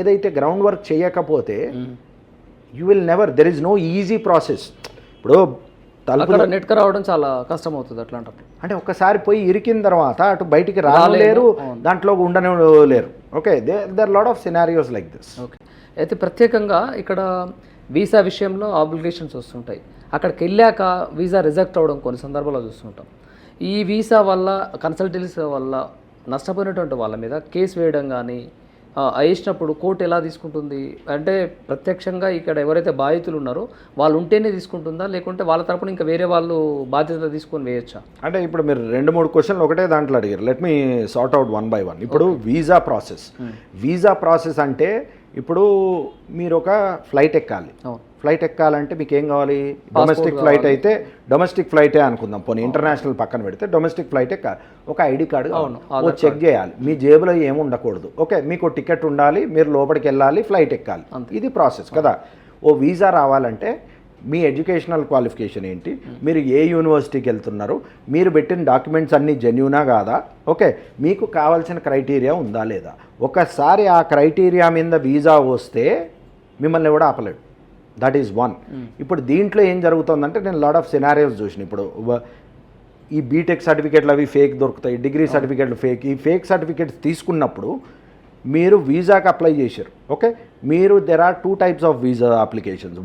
ఏదైతే గ్రౌండ్ వర్క్ చేయకపోతే you will never, there is no easy process. ఇప్పుడు నెట్కి రావడం చాలా కష్టం అవుతుంది అట్లాంటప్పుడు. అంటే ఒక్కసారి పోయి ఇరికిన తర్వాత అటు బయటికి రాలేరు, దాంట్లో ఉండనే లేరు. Okay, there lot of scenarios like this. Okay, అయితే ప్రత్యేకంగా ఇక్కడ వీసా విషయంలో ఆబ్లిగేషన్స్ వస్తుంటాయి. అక్కడికి వెళ్ళాక వీసా రిజెక్ట్ అవ్వడం కొన్ని సందర్భాల్లో చూస్తుంటాం. ఈ వీసా వల్ల, కన్సల్టెన్సీ వల్ల నష్టపోయినటువంటి వాళ్ళ మీద కేసు వేయడం కానీ వేసినప్పుడు కోర్టు ఎలా తీసుకుంటుంది? అంటే ప్రత్యక్షంగా ఇక్కడ ఎవరైతే బాధితులు ఉన్నారో వాళ్ళు ఉంటేనే తీసుకుంటుందా, లేకుంటే వాళ్ళ తరపున ఇంకా వేరే వాళ్ళు బాధ్యత తీసుకొని వేయచ్చా? అంటే ఇప్పుడు మీరు 2-3 క్వశ్చన్లు ఒకటే దాంట్లో అడిగారు. Let me sort out one by one. ఇప్పుడు వీసా ప్రాసెస్ అంటే ఇప్పుడు మీరు ఒక ఫ్లైట్ ఎక్కాలి. ఫ్లైట్ ఎక్కాలంటే మీకు ఏం కావాలి? డొమెస్టిక్ ఫ్లైట్ అయితే డొమెస్టిక్ ఫ్లైటే అనుకుందాం, పోనీ ఇంటర్నేషనల్ పక్కన పెడితే డొమెస్టిక్ ఫ్లైట్ ఎక్కాలి, ఒక ఐడి కార్డు ఓ చెక్ చేయాలి, మీ జేబులో ఏమి ఉండకూడదు. ఓకే, మీకు టికెట్ ఉండాలి, మీరు లోపలికి వెళ్ళాలి, ఫ్లైట్ ఎక్కాలి, ఇది ప్రాసెస్ కదా. ఓ వీసా రావాలంటే మీ ఎడ్యుకేషనల్ క్వాలిఫికేషన్ ఏంటి, మీరు ఏ యూనివర్సిటీకి వెళ్తున్నారు, మీరు పెట్టిన డాక్యుమెంట్స్ అన్నీ జెన్యూనా కాదా, ఓకే, మీకు కావాల్సిన క్రైటీరియా ఉందా లేదా. ఒకసారి ఆ క్రైటీరియా మీద వీసా వస్తే మిమ్మల్ని కూడా ఆపలేడు. That is one. ఇప్పుడు దీంట్లో ఏం జరుగుతుందంటే నేను లాట్ ఆఫ్ సినారియోస్ చూసిన. ఇప్పుడు ఈ బీటెక్ సర్టిఫికేట్లు అవి ఫేక్ దొరుకుతాయి, డిగ్రీ సర్టిఫికేట్లు ఫేక్. ఈ ఫేక్ సర్టిఫికేట్స్ తీసుకున్నప్పుడు మీరు వీసాకి అప్లై చేశారు. ఓకే, మీరు there are 2 types of visa applications.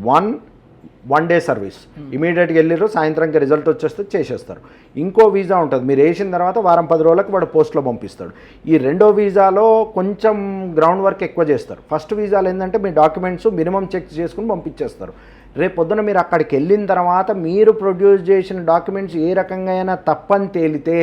One day service, ఇమీడియట్గా వెళ్ళారు, సాయంత్రంకి రిజల్ట్ వచ్చేస్తే చేసేస్తారు. ఇంకో వీసా ఉంటుంది, మీరు వేసిన తర్వాత వారం 10 రోజులకు వాడు పోస్ట్లో పంపిస్తాడు. ఈ రెండో వీసాలో కొంచెం గ్రౌండ్ వర్క్ ఎక్కువ చేస్తారు. ఫస్ట్ వీసాలో ఏంటంటే మీ డాక్యుమెంట్స్ మినిమం చెక్ చేసుకుని పంపించేస్తారు. రేపు పొద్దున మీరు అక్కడికి వెళ్ళిన తర్వాత మీరు ప్రొడ్యూస్ చేసిన డాక్యుమెంట్స్ ఏ రకంగా అయినా తప్పని తేలితే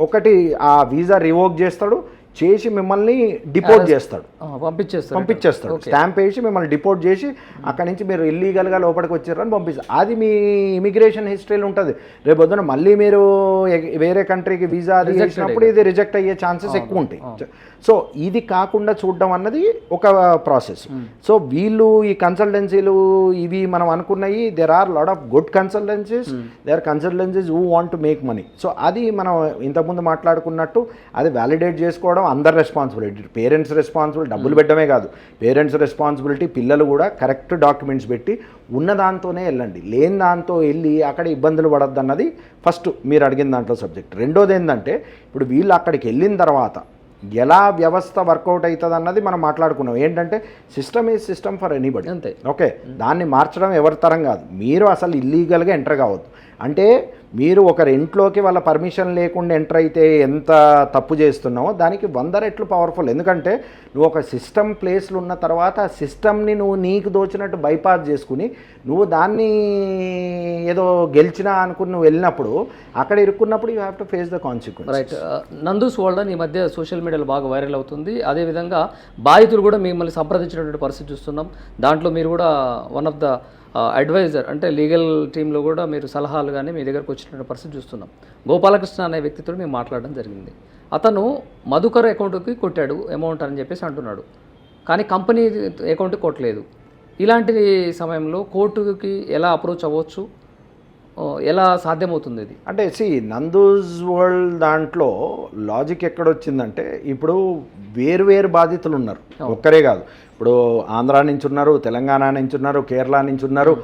ఒకటి ఆ వీసా రివోక్ చేస్తాడు, చేసి మిమ్మల్ని డిపోర్ట్ చేస్తాడు, పంపించేస్తాడు. స్టాంప్ వేసి మిమ్మల్ని డిపోర్ట్ చేసి అక్కడి నుంచి మీరు ఇల్లీగల్గా లోపలికి వచ్చారని పంపిస్తారు. అది మీ ఇమిగ్రేషన్ హిస్టరీలో ఉంటుంది. రేపు పొద్దున మళ్ళీ మీరు వేరే కంట్రీకి వీసా అది చేసినప్పుడు ఇది రిజెక్ట్ అయ్యే ఛాన్సెస్ ఎక్కువ ఉంటాయి. సో ఇది కాకుండా చూడడం అన్నది ఒక ప్రాసెస్. సో వీళ్ళు ఈ కన్సల్టెన్సీలు ఇవి మనం అనుకున్నాయి, there are lot of good consultancies, there consultancies who want to make money. So అది మనం ఇంతకుముందు మాట్లాడుకున్నట్టు అది వ్యాలిడేట్ చేసుకోవడం అందరి రెస్పాన్సిబిలిటీ. పేరెంట్స్ రెస్పాన్సిబిలిటీ, డబ్బులు పెట్టడమే కాదు, పేరెంట్స్ రెస్పాన్సిబిలిటీ. పిల్లలు కూడా కరెక్ట్ డాక్యుమెంట్స్ పెట్టి ఉన్న దాంతోనే వెళ్ళండి, లేని దాంతో వెళ్ళి అక్కడ ఇబ్బందులు పడద్దు అన్నది ఫస్ట్ మీరు అడిగిన దాంట్లో సబ్జెక్ట్. రెండోది ఏంటంటే ఇప్పుడు వీళ్ళు అక్కడికి వెళ్ళిన తర్వాత ఎలా వ్యవస్థ వర్కౌట్ అవుతుంది అన్నది మనం మాట్లాడుకున్నాం. ఏంటంటే system is system for anybody, అంతే. ఓకే, దాన్ని మార్చడం ఎవరి తరం కాదు. మీరు అసలు ఇల్లీగల్గా ఎంటర్ కావద్దు. అంటే మీరు ఒకరి ఇంట్లోకి వాళ్ళ పర్మిషన్ లేకుండా ఎంటర్ అయితే ఎంత తప్పు చేస్తున్నావో దానికి 100 రెట్లు పవర్ఫుల్. ఎందుకంటే నువ్వు ఒక సిస్టమ్ ప్లేస్లో ఉన్న తర్వాత ఆ సిస్టమ్ని నువ్వు నీకు దోచినట్టు బైపాస్ చేసుకుని నువ్వు దాన్ని ఏదో గెలిచినా అనుకుని నువ్వు వెళ్ళినప్పుడు అక్కడ ఇరుక్కున్నప్పుడు you have to face the consequence. Right. Nandu's world ఈ మధ్య సోషల్ మీడియా మీడియాలో బాగా వైరల్ అవుతుంది. అదేవిధంగా బాధితులు కూడా మిమ్మల్ని సంప్రదించినటువంటి పరిస్థితి చూస్తున్నాం. దాంట్లో మీరు కూడా వన్ ఆఫ్ ద అడ్వైజర్, అంటే లీగల్ టీంలో కూడా మీరు సలహాలు కానీ మీ దగ్గరకు వచ్చినటువంటి పరిస్థితి చూస్తున్నాం. గోపాలకృష్ణ అనే వ్యక్తితో మేము మాట్లాడడం జరిగింది. అతను మధుకర్ అకౌంట్కి కొట్టాడు అమౌంట్ అని చెప్పేసి అంటున్నాడు, కానీ కంపెనీ అకౌంట్కి కొట్టలేదు. ఇలాంటి సమయంలో కోర్టుకి ఎలా అప్రోచ్ అవ్వచ్చు, ఎలా సాధ్యమవుతుంది ఇది? అంటే నందూస్ వరల్డ్ దాంట్లో లాజిక్ ఎక్కడొచ్చిందంటే, ఇప్పుడు వేరు బాధితులు ఉన్నారు, ఒక్కరే కాదు. ఇప్పుడు ఆంధ్రా నుంచి ఉన్నారు, తెలంగాణ నుంచి ఉన్నారు, కేరళ నుంచి ఉన్నారు,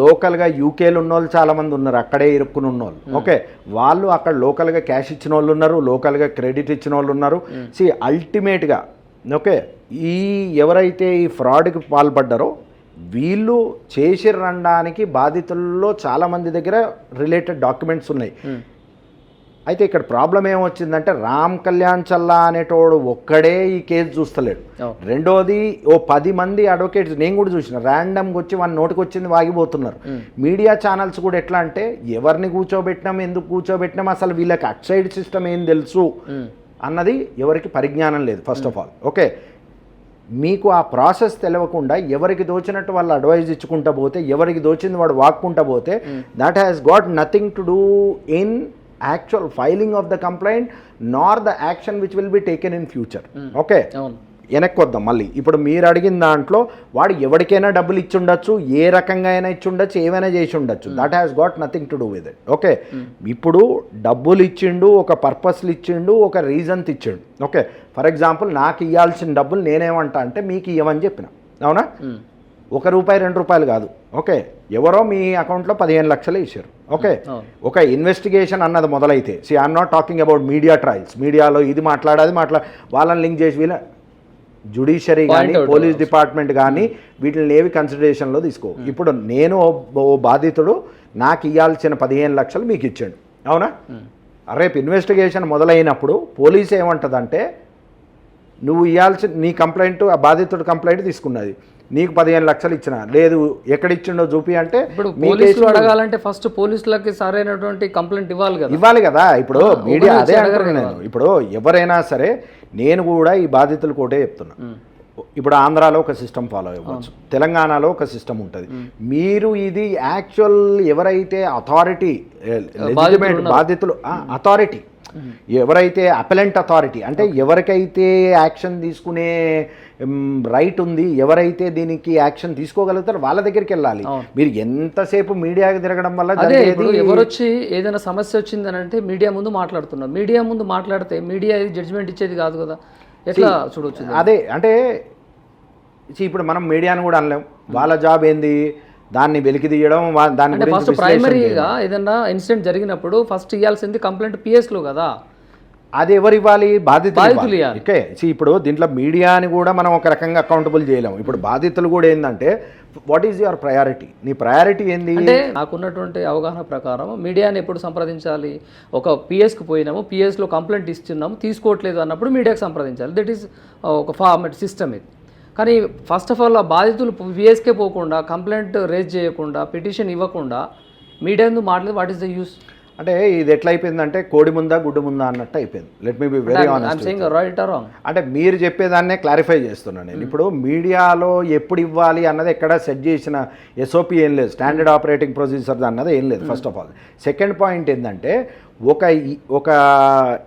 లోకల్గా యూకేలో ఉన్న వాళ్ళు చాలామంది ఉన్నారు, అక్కడే ఇరుక్కుని ఉన్న వాళ్ళు. ఓకే, వాళ్ళు అక్కడ లోకల్గా క్యాష్ ఇచ్చిన వాళ్ళు ఉన్నారు, లోకల్గా క్రెడిట్ ఇచ్చిన వాళ్ళు ఉన్నారు. అల్టిమేట్గా ఓకే, ఎవరైతే ఈ ఫ్రాడ్కి పాల్పడ్డారో వీళ్ళు చేసిరనడానికి బాధితుల్లో చాలామంది దగ్గర రిలేటెడ్ డాక్యుమెంట్స్ ఉన్నాయి. అయితే ఇక్కడ ప్రాబ్లం ఏమొచ్చిందంటే, రామ్ కళ్యాణ్ చల్లా అనేటోడు ఒక్కడే ఈ కేసు చూస్తలేడు. రెండోది 10 మంది అడ్వకేట్స్ నేను కూడా చూసిన ర్యాండమ్గా వచ్చి వాళ్ళ నోటికి వచ్చింది వాగిపోతున్నారు. మీడియా ఛానల్స్ కూడా ఎట్లా అంటే, ఎవరిని కూర్చోబెట్టినాం, ఎందుకు కూర్చోబెట్టినాం, అసలు వీళ్ళకి అక్సైడ్ సిస్టమ్ ఏం తెలుసు అన్నది ఎవరికి పరిజ్ఞానం లేదు. ఫస్ట్ ఆఫ్ ఆల్ ఓకే, మీకు ఆ ప్రాసెస్ తెలియకుండా ఎవరికి దోచినట్టు వాళ్ళు అడ్వైజ్ ఇచ్చుకుంటా పోతే, ఎవరికి దోచింది వాడు వాక్కుంటా పోతే, that has got nothing to do in actual filing of the complaint nor the action which will be taken in future. Okay, వెనక్కి వద్దాం మళ్ళీ. ఇప్పుడు మీరు అడిగిన దాంట్లో వాడు ఎవరికైనా డబ్బులు ఇచ్చి ఉండొచ్చు, ఏ రకంగా అయినా ఇచ్చి ఉండొచ్చు, ఏమైనా చేసి ఉండొచ్చు. That has got nothing to do with it. Okay, ఇప్పుడు డబ్బులు ఇచ్చిండు, ఒక పర్పస్లు ఇచ్చిండు, ఒక రీజన్స్ ఇచ్చిండు. ఓకే, ఫర్ ఎగ్జాంపుల్ నాకు ఇవ్వాల్సిన డబ్బులు నేనేమంటా అంటే మీకు ఇవ్వమని చెప్పిన, అవునా? ₹1 ₹2 కాదు. ఓకే, ఎవరో మీ అకౌంట్లో 15 లక్షలు ఇచ్చారు. ఓకే, ఒక ఇన్వెస్టిగేషన్ అన్నది మొదలైతే, I'm not talking about media trials, మీడియాలో ఇది మాట్లాడాది వాళ్ళని లింక్ చేసి వీళ్ళ జ్యుడిషియరీ కానీ పోలీస్ డిపార్ట్మెంట్ కానీ వీటిని ఏవి కన్సిడరేషన్లో తీసుకో. ఇప్పుడు నేను ఓ బాధితుడు, నాకు ఇవ్వాల్సిన 15 లక్షలు మీకు ఇచ్చాడు, అవునా? రేపు ఇన్వెస్టిగేషన్ మొదలైనప్పుడు పోలీస్ ఏమంటుందంటే, నువ్వు ఇవ్వాల్సిన నీ కంప్లైంట్, ఆ బాధితుడు కంప్లైంట్ తీసుకున్నది, నీకు 15 లక్షలు ఇచ్చిన లేదు, ఎక్కడ ఇచ్చిండో చూపి అంటే, ఇప్పుడు పోలీసులు అడగాలంటే ఫస్ట్ పోలీసులకి సరైనటువంటి కంప్లైంట్ ఇవ్వాలి కదా. ఇప్పుడు మీడియా అదే అంటారు. నేను ఇప్పుడు ఎవరైనా సరే, నేను కూడా ఈ బాధితులు కూడా చెప్తున్నా. ఇప్పుడు ఆంధ్రాలో ఒక సిస్టమ్ ఫాలో అవ్వచ్చు, తెలంగాణలో ఒక సిస్టమ్ ఉంటుంది. మీరు ఇది యాక్చువల్ ఎవరైతే అథారిటీ లెజిటిమేట్ బాధితులు, అథారిటీ ఎవరైతే అపెలెంట్ అథారిటీ అంటే ఎవరికైతే యాక్షన్ తీసుకునే రైట్ ఉంది, ఎవరైతే దీనికి యాక్షన్ తీసుకోగలుగుతారో వాళ్ళ దగ్గరికి వెళ్ళాలి. మీరు ఎంతసేపు మీడియాకి తిరగడం వల్ల ఎవరొచ్చి ఏదైనా సమస్య వచ్చిందని అంటే మీడియా ముందు మాట్లాడుతున్నారు. మీడియా ముందు మాట్లాడితే మీడియా జడ్జిమెంట్ ఇచ్చేది కాదు కదా, ఎట్లా చూడవచ్చు? అదే అంటే ఇప్పుడు మనం మీడియాని కూడా అనలేం. వాళ్ళ జాబ్ ఏంది, దాన్ని వెలికి తీయడం, దాన్ని ఫస్ట్ ప్రైమరీగా ఏదైనా ఇన్సిడెంట్ జరిగినప్పుడు ఫస్ట్ ఇవ్వాల్సింది కంప్లైంట్ పిఎస్లో కదా. అది ఎవరు ఇవ్వాలి? బాధితులు. ఓకే, ఇప్పుడు దీంట్లో మీడియాని కూడా మనం ఒక రకంగా అకౌంటబుల్ చేయలేము. ఇప్పుడు బాధితులు కూడా ఏంటంటే, వాట్ ఈజ్ యువర్ ప్రయారిటీ, నీ ప్రయారిటీ ఏంది? అంటే నాకున్నటువంటి అవగాహన ప్రకారం మీడియాని ఎప్పుడు సంప్రదించాలి? ఒక పిఎస్కి పోయినాము, పిఎస్లో కంప్లైంట్ ఇస్తున్నాము, తీసుకోవట్లేదు అన్నప్పుడు మీడియాకి సంప్రదించాలి. దట్ ఈస్ ఒక ఫార్మేట్ సిస్టమ్ ఇది. కానీ ఫస్ట్ ఆఫ్ ఆల్ ఆ బాధితులు పిఎస్కే పోకుండా, కంప్లైంట్ రేజ్ చేయకుండా, పిటిషన్ ఇవ్వకుండా మీడియా ఎందుకు మాట్లాడదు? What is the use? అంటే ఇది ఎట్లా అయిపోయిందంటే, కోడి ముందా గుడ్డు ముందా అన్నట్టు అయిపోయింది. Let me be very honest. అంటే మీరు చెప్పేదాన్నే క్లారిఫై చేస్తున్నాను నేను. ఇప్పుడు మీడియాలో ఎప్పుడు ఇవ్వాలి అన్నది ఎక్కడ సెట్ చేసిన ఎస్ఓపి ఏం లేదు, స్టాండర్డ్ ఆపరేటింగ్ ప్రొసీజర్ అన్నది ఏం లేదు first of all. Second point ఏంటంటే, ఒక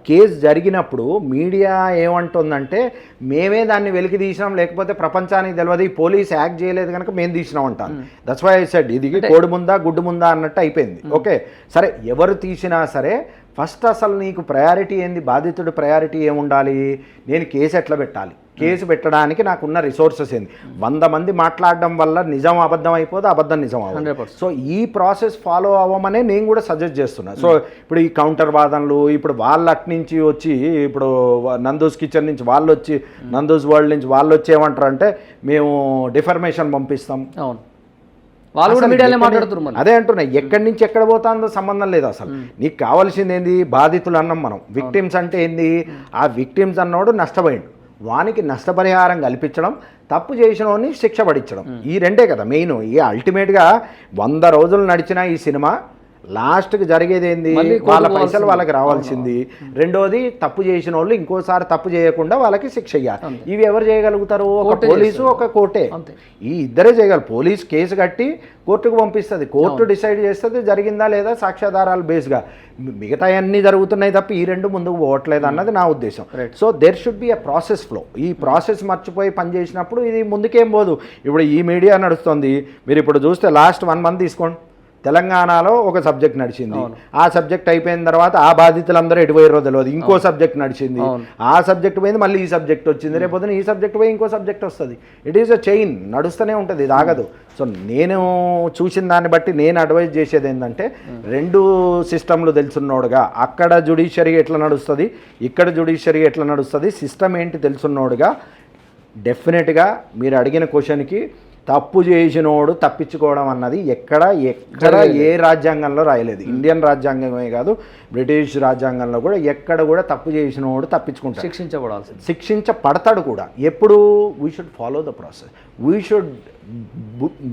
కేసు జరిగినప్పుడు మీడియా ఏమంటుందంటే, మేమే దాన్ని వెలికి తీసినాం, లేకపోతే ప్రపంచానికి తెలియదు, ఈ పోలీస్ యాక్ట్ చేయలేదు కనుక మేము తీసినాం అంటాను. దట్స్ వై ఐ సెడ్ ఇది కోడి ముందా గుడ్డు ముందా అన్నట్టు అయిపోయింది. ఓకే, సరే ఎవరు తీసినా సరే ఫస్ట్ అసలు నీకు ప్రయారిటీ ఏంది? బాధితుడు ప్రయారిటీ ఏముండాలి? నేను కేసు ఎట్లా పెట్టాలి, కేసు పెట్టడానికి నాకున్న రిసోర్సెస్ ఏంది? 100 మంది మాట్లాడడం వల్ల నిజం అబద్ధం అయిపోతే, అబద్ధం నిజం అవ్వదు. సో ఈ ప్రాసెస్ ఫాలో అవ్వమనే నేను కూడా సజెస్ట్ చేస్తున్నా. సో ఇప్పుడు ఈ కౌంటర్ వాదనలు, ఇప్పుడు వాళ్ళు అట్నుంచి వచ్చి, ఇప్పుడు నందూస్ కిచెన్ నుంచి వాళ్ళు వచ్చి, నందూస్ వరల్డ్ నుంచి వాళ్ళు వచ్చి ఏమంటారు అంటే, మేము డిఫర్మేషన్ పంపిస్తాం. అవును, వాళ్ళు కూడా మీడియాలో మాట్లాడుతున్నారు. అదే అంటున్నా, ఎక్కడి నుంచి ఎక్కడ పోతుందో సంబంధం లేదు. అసలు నీకు కావాల్సింది ఏంది? బాధితులు అన్నాం మనం. విక్టిమ్స్ అంటే ఏంది? ఆ విక్టిమ్స్ అన్నోడు నష్టపోయిండు, వానికి నష్టపరిహారం కల్పించడం, తప్పు చేసిన వాడిని శిక్ష పడించడం, ఈ రెండే కదా మెయిన్. ఈ అల్టిమేట్గా 100 రోజులు నడిచిన ఈ సినిమా లాస్ట్కి జరిగేది ఏంది, మళ్ళీ వాళ్ళ కోర్టుకు పైసలు పోవాల్సింది. వాళ్ళకి రావాల్సింది. రెండోది తప్పు చేసిన వాళ్ళు ఇంకోసారి తప్పు చేయకుండా వాళ్ళకి శిక్ష ఇవ్వాలి. ఇవి ఎవరు చేయగలుగుతారు? ఒక కోర్టే పోలీసు, చేస్తుంది. ఒక కోర్టే. అంతే. ఈ ఇద్దరే చేయగలరు. పోలీస్ కేసు కట్టి కోర్టుకు పంపిస్తుంది, కోర్టు డిసైడ్ చేస్తుంది జరిగిందా లేదా సాక్ష్యాధారాలు బేస్గా. మిగతా అన్నీ జరుగుతున్నాయి తప్ప ఈ రెండు ముందుకు పోవట్లేదు అన్నది నా ఉద్దేశం. So there should be a process flow. ఈ ప్రాసెస్ మర్చిపోయి పనిచేసినప్పుడు ఇది ముందుకేం పోదు. ఇప్పుడు ఈ మీడియా నడుస్తుంది, మీరు ఇప్పుడు చూస్తే లాస్ట్ 1 month తీసుకోండి, తెలంగాణలో ఒక సబ్జెక్ట్ నడిచింది, ఆ సబ్జెక్ట్ అయిపోయిన తర్వాత ఆ బాధితులందరూ ఎటు పోయారో తెలియదు, ఇంకో సబ్జెక్ట్ నడిచింది, ఆ సబ్జెక్ట్ పోయింది, మళ్ళీ ఈ సబ్జెక్ట్ వచ్చింది, రేపొద్దున ఈ సబ్జెక్ట్ పోయి ఇంకో సబ్జెక్ట్ వస్తుంది. ఇట్ ఈస్ అ చైన్, నడుస్తూనే ఉంటుంది, ఇది ఆగదు. సో నేను చూసిన దాన్ని బట్టి నేను అడ్వైజ్ చేసేది ఏంటంటే, 2 సిస్టమ్లు తెలుసున్నోడుగా, అక్కడ జ్యుడిషియరీ ఎట్లా నడుస్తుంది, ఇక్కడ జ్యుడిషియరీ ఎట్లా నడుస్తుంది, సిస్టమ్ ఏంటి తెలుసున్నోడుగా డెఫినెట్గా మీరు అడిగిన క్వశ్చన్కి తప్పు చేసినోడు తప్పించుకోవడం అన్నది ఎక్కడ ఏ రాజ్యాంగంలో రాయలేదు. ఇండియన్ రాజ్యాంగమే కాదు, బ్రిటిష్ రాజ్యాంగంలో కూడా ఎక్కడ కూడా తప్పు చేసినోడు తప్పించుకుంటాడు, శిక్షించబడతాడు కూడా. ఎప్పుడు we should follow the process, we should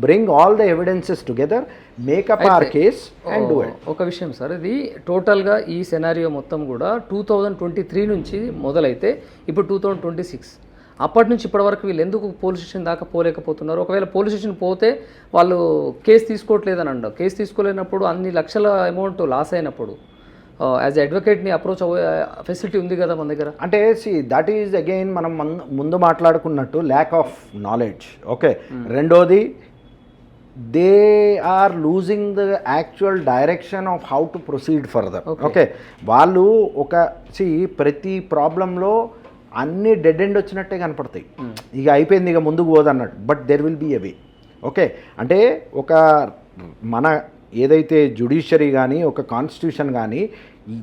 bring all the evidences together, makeup our case and do it. ఒక విషయం సార్, ఇది టోటల్గా ఈ సెనారియో మొత్తం కూడా 2023 నుంచి మొదలైతే ఇప్పుడు 2026, అప్పటి నుంచి ఇప్పటి వరకు వీళ్ళు ఎందుకు పోలీస్ స్టేషన్ దాకా పోలేకపోతున్నారు? ఒకవేళ పోలీస్ స్టేషన్ పోతే వాళ్ళు కేసు తీసుకోవట్లేదని అంటారు. కేసు తీసుకోలేనప్పుడు అన్ని లక్షల అమౌంట్ లాస్ అయినప్పుడు యాజ్ అడ్వకేట్ని అప్రోచ్ అయ్యే ఫెసిలిటీ ఉంది కదా మన దగ్గర. అంటే దట్ ఈజ్ అగైన్ మనం ముందు మాట్లాడుకున్నట్టు ల్యాక్ ఆఫ్ నాలెడ్జ్. ఓకే, రెండోది they are losing the actual direction of how to proceed further. Okay, వాళ్ళు ప్రతి ప్రాబ్లంలో అన్నీ డెడ్ ఎండ్ వచ్చినట్టే కనపడతాయి, ఇక అయిపోయింది ఇక ముందుకు పోదన్నట్టు. But there will be a way. Okay, అంటే ఒక మన ఏదైతే జ్యుడిషియరీ కానీ ఒక కాన్స్టిట్యూషన్ కానీ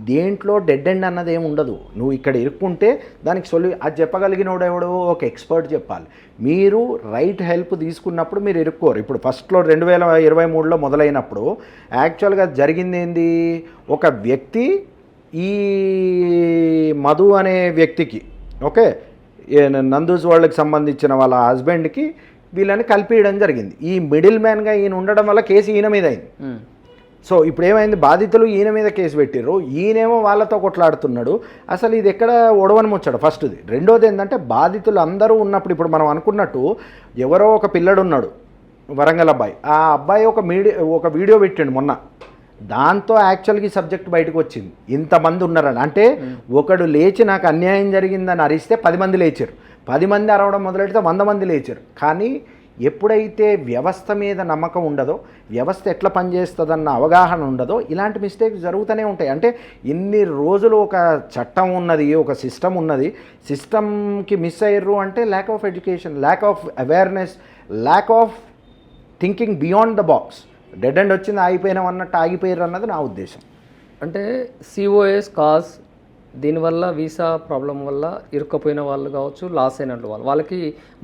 దేంట్లో డెడ్ ఎండ్ అన్నది ఏమి ఉండదు. నువ్వు ఇక్కడ ఇరుక్కుంటే దానికి అది చెప్పగలిగినోడు ఎవడో ఒక ఎక్స్పర్ట్ చెప్పాలి. మీరు రైట్ హెల్ప్ తీసుకున్నప్పుడు మీరు ఇరుక్కోరు. ఇప్పుడు ఫస్ట్లో 2023లో మొదలైనప్పుడు యాక్చువల్గా జరిగింది ఏంది, ఒక వ్యక్తి ఈ మధు అనే వ్యక్తికి, ఓకే, నందూస్ వాళ్ళకి సంబంధించిన వాళ్ళ హస్బెండ్కి వీళ్ళని కలిపియడం జరిగింది. ఈ మిడిల్ మ్యాన్గా ఈయన ఉండడం వల్ల కేసు ఈయన మీద అయింది. సో ఇప్పుడు ఏమైంది, బాధితులు ఈయన మీద కేసు పెట్టిర్రు, ఈయనేమో వాళ్ళతో కొట్లాడుతున్నాడు. అసలు ఇది ఎక్కడ ఒడవని ముచ్చాడు ఫస్ట్ది. రెండోది ఏంటంటే, బాధితులు అందరూ ఉన్నప్పుడు ఇప్పుడు మనం అనుకున్నట్టు ఎవరో ఒక పిల్లడు ఉన్నాడు, వరంగల్ అబ్బాయి, ఆ అబ్బాయి ఒక వీడియో పెట్టిండు మొన్న, దాంతో యాక్చువల్గా ఈ సబ్జెక్ట్ బయటకు వచ్చింది. ఇంతమంది ఉన్నారని అంటే, ఒకడు లేచి నాకు అన్యాయం జరిగిందని అరిస్తే 10 మంది లేచారు, 10 మంది అరవడం మొదలెడితే 100 మంది లేచారు. కానీ ఎప్పుడైతే వ్యవస్థ మీద నమ్మకం ఉండదో, వ్యవస్థ ఎట్లా పనిచేస్తుందన్న అవగాహన ఉండదో, ఇలాంటి మిస్టేక్స్ జరుగుతూనే ఉంటాయి. అంటే ఇన్ని రోజులు ఒక చట్టం ఉన్నది, ఒక సిస్టమ్ ఉన్నది, సిస్టమ్కి మిస్ అయ్యారు అంటే lack of education, lack of awareness, lack of thinking beyond the box. Dead end వచ్చింది, ఆగిపోయినాం అన్నట్టు ఆగిపోయారు అన్నది నా ఉద్దేశం. అంటే సిఓఎస్ కాజ్, దీనివల్ల వీసా ప్రాబ్లం వల్ల ఇరుక్కపోయిన వాళ్ళు కావచ్చు, లాస్ అయిన వాళ్ళకి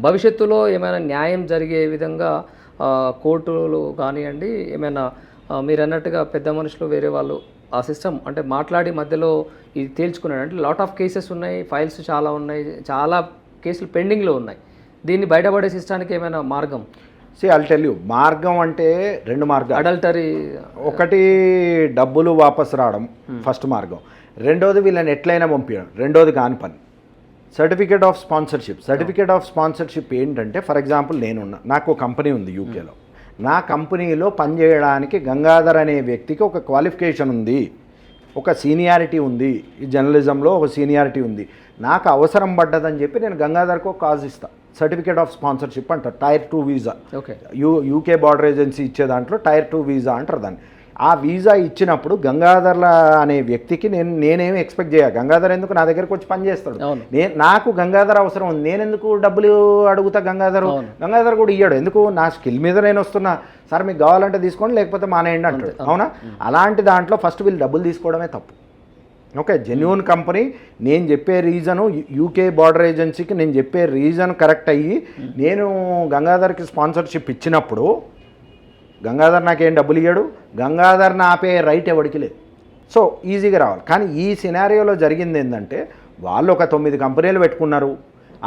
భవిష్యత్తులో ఏమైనా న్యాయం జరిగే విధంగా కోర్టులు కానివ్వండి, ఏమైనా మీరు అన్నట్టుగా పెద్ద మనుషులు వేరే వాళ్ళు ఆ సిస్టమ్ అంటే మాట్లాడి మధ్యలో ఇది తేల్చుకున్నాడు అంటే, లాట్ ఆఫ్ కేసెస్ ఉన్నాయి, ఫైల్స్ చాలా ఉన్నాయి, చాలా కేసులు పెండింగ్లో ఉన్నాయి. దీన్ని బయటపడే సిస్టానికి ఏమైనా మార్గం? I'll tell you, మార్గం అంటే 2 మార్గాలు. అడల్టరీ ఒకటి డబ్బులు వాపస్ రావడం ఫస్ట్ మార్గం, రెండోది వీళ్ళని ఎట్లయినా పంపించడం రెండోది కాని పని. సర్టిఫికేట్ ఆఫ్ స్పాన్సర్షిప్ ఏంటంటే, ఫర్ ఎగ్జాంపుల్ నాకు కంపెనీ ఉంది యూకేలో, నా కంపెనీలో పనిచేయడానికి గంగాధర్ అనే వ్యక్తికి ఒక క్వాలిఫికేషన్ ఉంది, ఒక సీనియారిటీ ఉంది, ఈ జర్నలిజంలో ఒక సీనియారిటీ ఉంది, నాకు అవసరం పడ్డదని చెప్పి నేను గంగాధర్కి ఒక కాజ్ ఇస్తాను. సర్టిఫికేట్ ఆఫ్ స్పాన్సర్షిప్ అంటారు, tier 2 visa. Okay, UK border agency ఇచ్చే దాంట్లో టైర్ 2 వీసా అంటారు దాన్ని. ఆ వీసా ఇచ్చినప్పుడు గంగాధర్ల అనే వ్యక్తికి నేనేమి ఎక్స్పెక్ట్ చేయాలి, గంగాధర్ ఎందుకు నా దగ్గరకు వచ్చి పని చేస్తాడు, నాకు గంగాధర్ అవసరం ఉంది, నేను ఎందుకు డబ్బులు అడుగుతా, గంగాధర్ కూడా ఇయ్యాడు, ఎందుకు నా స్కిల్ మీద నేను వస్తున్నా, సార్ మీకు కావాలంటే తీసుకోండి లేకపోతే మానేయండి అంటాడు. అవునా? అలాంటి దాంట్లో ఫస్ట్ వీళ్ళు డబ్బులు తీసుకోవడమే తప్పు. ఓకే, జెన్యూన్ కంపెనీ, నేను చెప్పే రీజను యూకే బార్డర్ ఏజెన్సీకి నేను చెప్పే రీజన్ కరెక్ట్ అయ్యి నేను గంగాధర్కి స్పాన్సర్షిప్ ఇచ్చినప్పుడు గంగాధర్ నాకేం డబ్బులు ఇయ్యాడు, గంగాధర్ని ఆపే రైట్ ఎవరికి లేదు. సో ఈజీగా రావాలి. కానీ ఈ సినారియోలో జరిగింది ఏంటంటే, వాళ్ళు ఒక 9 కంపెనీలు పెట్టుకున్నారు,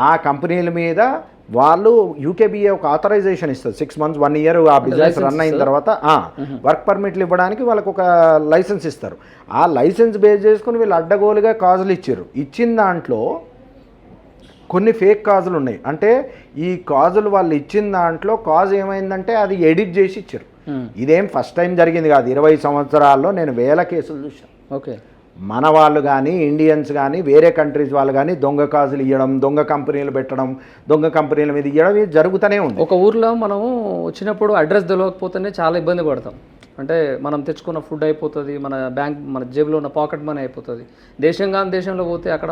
ఆ కంపెనీల మీద వాళ్ళు యూకేబీఏ ఒక ఆథరైజేషన్ ఇస్తుంది 6 months 1 year ఆ బిజినెస్ రన్ అయిన తర్వాత వర్క్ పర్మిట్లు ఇవ్వడానికి వాళ్ళకు ఒక లైసెన్స్ ఇస్తారు. ఆ లైసెన్స్ బేస్ చేసుకుని వీళ్ళు అడ్డగోలుగా కాజులు ఇచ్చారు. ఇచ్చిన దాంట్లో కొన్ని ఫేక్ కాజులు ఉన్నాయి. అంటే ఈ కాజులు వాళ్ళు ఇచ్చిన దాంట్లో కాజ్ ఏమైందంటే అది ఎడిట్ చేసి ఇచ్చారు. ఇదేం ఫస్ట్ టైం జరిగింది కాదు. 20 సంవత్సరాల్లో నేను వేల కేసులు చూశాను. ఓకే, మన వాళ్ళు కానీ ఇండియన్స్ కానీ వేరే కంట్రీస్ వాళ్ళు కానీ దొంగ కాజులు ఇవ్వడం, దొంగ కంపెనీలు పెట్టడం, దొంగ కంపెనీల మీద ఇవ్వడం ఇది జరుగుతూనే ఉంది. ఒక ఊర్లో మనము వచ్చినప్పుడు అడ్రస్ తెలియకపోతేనే చాలా ఇబ్బంది పడతాం. అంటే మనం తెచ్చుకున్న ఫుడ్ అయిపోతుంది, మన జేబులో ఉన్న పాకెట్ మనీ అయిపోతుంది. దేశంలో పోతే అక్కడ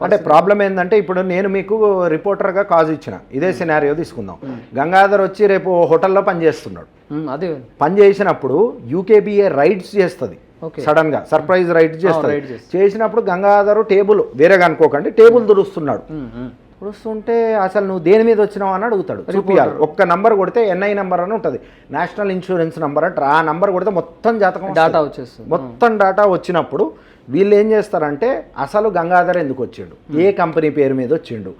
అంటే ప్రాబ్లం ఏంటంటే ఇప్పుడు నేను మీకు రిపోర్టర్గా కాజ్ ఇచ్చిన ఇదే సినారియో తీసుకుందాం. గంగాధర్ వచ్చి రేపు హోటల్లో పనిచేస్తున్నాడు. అదే పని చేసినప్పుడు యూకేబీఏ రైడ్స్ చేస్తుంది. సడన్ గా సర్ప్రైజ్ రైడ్ చేస్తుంది. చేసినప్పుడు గంగాధర్ టేబుల్ వేరేగా అనుకోకండి, టేబుల్ దురుస్తున్నాడు. చూస్తుంటే అసలు నువ్వు దేని మీద వచ్చినావు అని అడుగుతాడు. చూపియాలి. ఒక్క నంబర్ కొడితే ఎన్ఐ నంబర్ అని ఉంటుంది, నేషనల్ ఇన్సూరెన్స్ నంబర్ అంటారు. ఆ నంబర్ కొడితే మొత్తం జాతకం డాటా వచ్చేస్తుంది. మొత్తం డాటా వచ్చినప్పుడు వీళ్ళు ఏం చేస్తారంటే అసలు గంగాధర్ ఎందుకు వచ్చిండు, ఏ కంపెనీ పేరు మీద వచ్చిండు,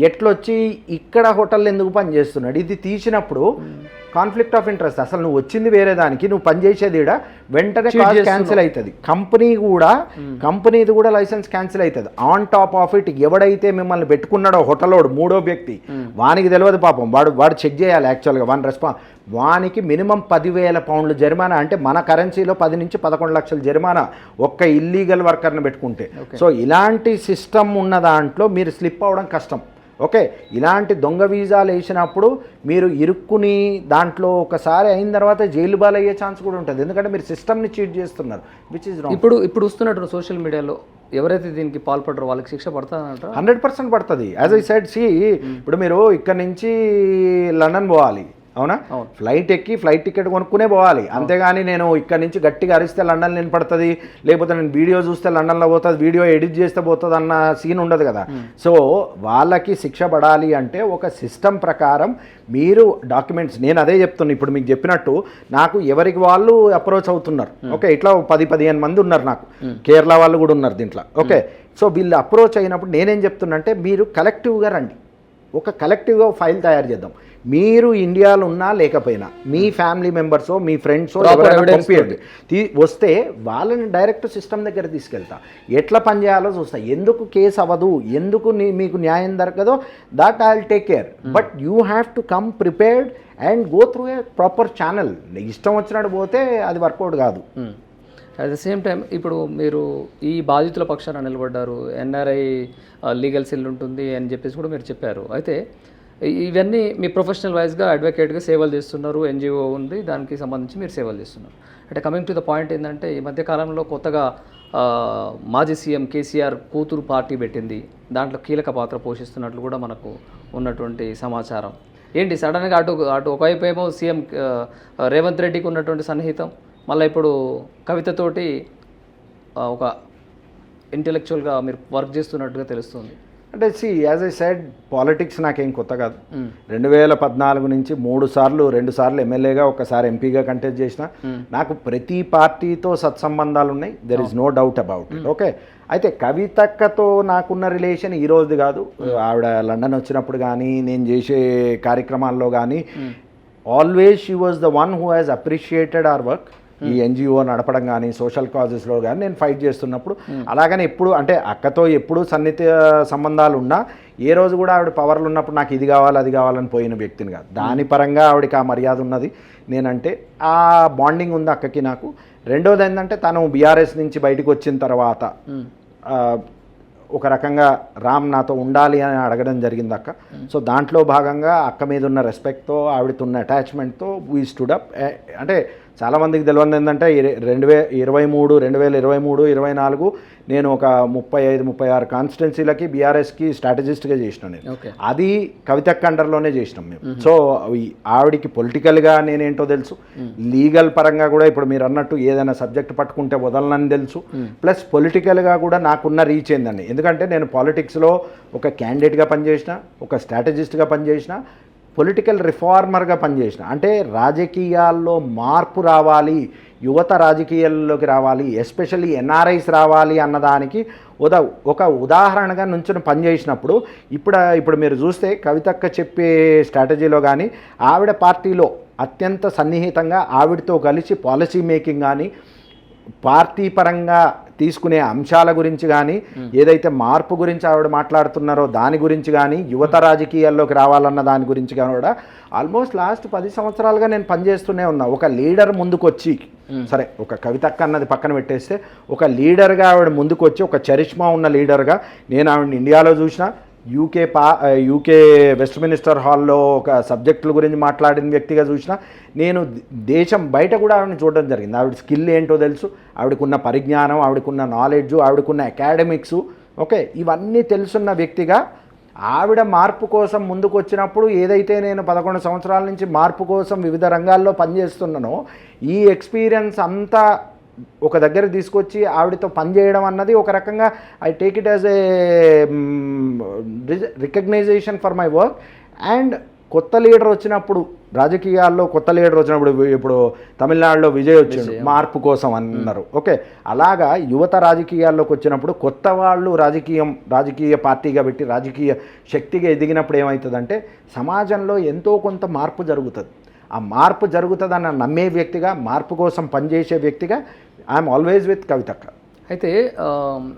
ఎట్లొచ్చి ఇక్కడ హోటల్ ఎందుకు పనిచేస్తున్నాడు, ఇది తీసినప్పుడు కాన్ఫ్లిక్ట్ ఆఫ్ ఇంట్రెస్ట్. అసలు నువ్వు వచ్చింది వేరే దానికి, నువ్వు పనిచేసేది ఈడ, వెంటనే కాజ్ క్యాన్సిల్ అవుతుంది. కంపెనీది కూడా లైసెన్స్ క్యాన్సిల్ అవుతుంది. ఆన్ టాప్ ఆఫ్ ఇట్ ఎవడైతే మిమ్మల్ని పెట్టుకున్నాడో హోటలోడు మూడో వ్యక్తి, వానికి తెలియదు పాపం, వాడు చెక్ చేయాలి యాక్చువల్గా వానికి మినిమం 10,000 పౌండ్లు జరిమానా. అంటే మన కరెన్సీలో 10 నుంచి 11 లక్షల జరిమానా ఒక్క ఇల్లీగల్ వర్కర్ని పెట్టుకుంటే. సో ఇలాంటి సిస్టమ్ ఉన్న దాంట్లో మీరు స్లిప్ అవ్వడం కష్టం. ఓకే, ఇలాంటి దొంగ వీజాలు వేసినప్పుడు మీరు ఇరుక్కుని దాంట్లో ఒకసారి అయిన తర్వాత జైలు బాల్ అయ్యే ఛాన్స్ కూడా ఉంటుంది. ఎందుకంటే మీరు సిస్టమ్ని చీట్ చేస్తున్నారు, విచ్ ఇస్ రాంగ్. ఇప్పుడు వస్తున్నట్టు సోషల్ మీడియాలో ఎవరైతే దీనికి పాల్పడరో వాళ్ళకి శిక్ష పడుతుందంటారా? 100% పడుతుంది. యాజ్ ఐ సెడ్, ఇప్పుడు మీరు ఇక్కడ నుంచి లండన్ పోవాలి, అవునా? ఫ్లైట్ ఎక్కి ఫ్లైట్ టికెట్ కొనుక్కునే పోవాలి. అంతేగాని నేను ఇక్కడ నుంచి గట్టిగా అరిస్తే లండన్ నేను పడుతుంది, లేకపోతే నేను వీడియో చూస్తే లండన్లో పోతుంది, వీడియో ఎడిట్ చేస్తే పోతుంది అన్న సీన్ ఉండదు కదా. సో వాళ్ళకి శిక్ష పడాలి అంటే ఒక సిస్టమ్ ప్రకారం మీరు డాక్యుమెంట్స్, నేను అదే చెప్తున్నా ఇప్పుడు మీకు చెప్పినట్టు, నాకు ఎవరికి వాళ్ళు అప్రోచ్ అవుతున్నారు. ఓకే, ఇట్లా 10-15 మంది ఉన్నారు, నాకు కేరళ వాళ్ళు కూడా ఉన్నారు దీంట్లో. ఓకే, సో వీళ్ళు అప్రోచ్ అయినప్పుడు నేనేం చెప్తున్నా అంటే మీరు కలెక్టివ్గా రండి, ఒక కలెక్టివ్గా ఫైల్ తయారు చేద్దాం. మీరు ఇండియాలో ఉన్నా లేకపోయినా మీ ఫ్యామిలీ మెంబర్సో మీ ఫ్రెండ్సో పంపించండి. వస్తే వాళ్ళని డైరెక్ట్ సిస్టమ్ దగ్గర తీసుకెళ్తా, ఎట్లా పనిచేయాలో చూస్తా, ఎందుకు కేసు అవ్వదు, ఎందుకు మీకు న్యాయం దొరకదో, that I will take care. But you have to come prepared and go through a proper channel. ఇష్టం వచ్చినట్టు పోతే అది వర్కౌట్ కాదు. అట్ ద సేమ్ టైం ఇప్పుడు మీరు ఈ బాధితుల పక్షాన నిలబడ్డారు, ఎన్ఆర్ఐ లీగల్ సెల్ ఉంటుంది అని చెప్పేసి కూడా మీరు చెప్పారు. అయితే ఇవన్నీ మీ ప్రొఫెషనల్ వైజ్గా అడ్వకేట్గా సేవలు చేస్తున్నారు, ఎన్జిఓ ఉంది, దానికి సంబంధించి మీరు సేవలు చేస్తున్నారు. అంటే కమింగ్ టు ద పాయింట్ ఏంటంటే ఈ మధ్యకాలంలో కొత్తగా మాజీ సీఎం కేసీఆర్ కూతురు పార్టీ పెట్టింది, దాంట్లో కీలక పాత్ర పోషిస్తున్నట్లు కూడా మనకు ఉన్నటువంటి సమాచారం. ఏంటి సడన్గా అటు ఒకవైపు ఏమో సీఎం రేవంత్ రెడ్డికి ఉన్నటువంటి సన్నిహితం, మళ్ళీ ఇప్పుడు కవితతోటి ఒక ఇంటెలెక్చువల్గా మీరు వర్క్ చేస్తున్నట్టుగా తెలుస్తుంది. అంటే యాజ్ ఐ సెడ్, పాలిటిక్స్ నాకేం కొత్త కాదు. 2014 నుంచి 2 సార్లు ఎమ్మెల్యేగా, ఒకసారి ఎంపీగా కంటెస్ట్ చేసిన. నాకు ప్రతి పార్టీతో సత్సంబంధాలు ఉన్నాయి, there is no doubt about it. Okay, అయితే కవితక్కతో నాకున్న రిలేషన్ ఈ రోజుది కాదు. ఆవిడ లండన్ వచ్చినప్పుడు కానీ, నేను చేసే కార్యక్రమాల్లో కానీ, always she was the one who has appreciated our work. ఈ ఎన్జిఓ నడపడం కానీ, సోషల్ కాజెస్లో కానీ నేను ఫైట్ చేస్తున్నప్పుడు, అలాగని ఎప్పుడు అంటే అక్కతో ఎప్పుడు సన్నిహిత సంబంధాలు ఉన్నా ఏ రోజు కూడా ఆవిడ పవర్లు ఉన్నప్పుడు నాకు ఇది కావాలి అది కావాలని పోయిన వ్యక్తిని కాదు. దాని పరంగా ఆవిడకి ఆ మర్యాద ఉన్నది, నేనంటే ఆ బాండింగ్ ఉంది అక్కకి నాకు. రెండోది ఏంటంటే తను బీఆర్ఎస్ నుంచి బయటకు వచ్చిన తర్వాత ఒక రకంగా రామ్ నాతో ఉండాలి అని అడగడం జరిగింది అక్క. సో దాంట్లో భాగంగా అక్క మీద ఉన్న రెస్పెక్ట్తో, ఆవిడతో ఉన్న అటాచ్మెంట్తో వీ స్టూడ్ అప్. అంటే చాలామందికి తెలియదు ఏంటంటే 2023-24 నేను ఒక 35-36 కాన్స్టిట్యున్సీలకి బీఆర్ఎస్కి స్ట్రాటజిస్ట్గా చేసిన నేను. అది కవితక్క అండర్లోనే చేసినాం మేము. సో ఆవిడికి పొలిటికల్గా నేనేంటో తెలుసు, లీగల్ పరంగా కూడా ఇప్పుడు మీరు అన్నట్టు ఏదైనా సబ్జెక్ట్ పట్టుకుంటే వదలనని తెలుసు. ప్లస్ పొలిటికల్గా కూడా నాకున్న రీచ్ ఏందండి, ఎందుకంటే నేను పాలిటిక్స్లో ఒక క్యాండిడేట్గా పనిచేసిన, ఒక స్ట్రాటజిస్ట్గా పనిచేసిన, పొలిటికల్ రిఫార్మర్గా పనిచేసిన. అంటే రాజకీయాల్లో మార్పు రావాలి, యువత రాజకీయాల్లోకి రావాలి, ఎస్పెషల్లీ ఎన్ఆర్ఐస్ రావాలి అన్నదానికి ఒక ఉదాహరణగా నుంచుని పనిచేసినప్పుడు ఇప్పుడు మీరు చూస్తే కవితక్క చెప్పే స్ట్రాటజీలో కానీ ఆవిడ పార్టీలో అత్యంత సన్నిహితంగా ఆవిడతో కలిసి పాలసీ మేకింగ్ కానీ పార్టీ పరంగా తీసుకునే అంశాల గురించి కానీ ఏదైతే మార్పు గురించి ఆవిడ మాట్లాడుతున్నారో దాని గురించి కానీ యువత రాజకీయాల్లోకి రావాలన్న దాని గురించి కానీ కూడా ఆల్మోస్ట్ లాస్ట్ 10 సంవత్సరాలుగా నేను పనిచేస్తూనే ఉన్నా. ఒక లీడర్ ముందుకొచ్చి, సరే ఒక కవితక్క అన్నది పక్కన పెట్టేస్తే, ఒక లీడర్గా ఆవిడ ముందుకొచ్చి ఒక చరిష్మా ఉన్న లీడర్గా నేను ఆవిడని ఇండియాలో చూసిన, యూకే వెస్ట్మినిస్టర్ హాల్లో ఒక సబ్జెక్టుల గురించి మాట్లాడిన వ్యక్తిగా చూసిన, నేను దేశం బయట కూడా ఆవిడని చూడడం జరిగింది. ఆవిడ స్కిల్ ఏంటో తెలుసు, ఆవిడకున్న పరిజ్ఞానం, ఆవిడకున్న నాలెడ్జు, ఆవిడకున్న అకాడమిక్సు, ఓకే, ఇవన్నీ తెలుసున్న వ్యక్తిగా ఆవిడ మార్పు కోసం ముందుకు వచ్చినప్పుడు ఏదైతే నేను 11 సంవత్సరాల నుంచి మార్పు కోసం వివిధ రంగాల్లో పనిచేస్తున్నానో ఈ ఎక్స్పీరియన్స్ అంతా ఒక దగ్గర తీసుకొచ్చి ఆవిడతో పనిచేయడం అన్నది ఒక రకంగా I take it as a recognition for my work. And కొత్త లీడర్ వచ్చినప్పుడు, రాజకీయాల్లో కొత్త లీడర్ వచ్చినప్పుడు, ఇప్పుడు తమిళనాడులో విజయ్ వచ్చిండు మార్పు కోసం అన్నారు, ఓకే, అలాగా యువత రాజకీయాల్లోకి వచ్చినప్పుడు కొత్త వాళ్ళు రాజకీయ పార్టీగా పెట్టి రాజకీయ శక్తిగా ఎదిగినప్పుడు ఏమవుతుందంటే సమాజంలో ఎంతో కొంత మార్పు జరుగుతుంది. ఆ మార్పు జరుగుతుందన్న నమ్మే వ్యక్తిగా, మార్పు కోసం పనిచేసే వ్యక్తిగా ఐఎమ్ ఆల్వేజ్ విత్ కవితక్క. అయితే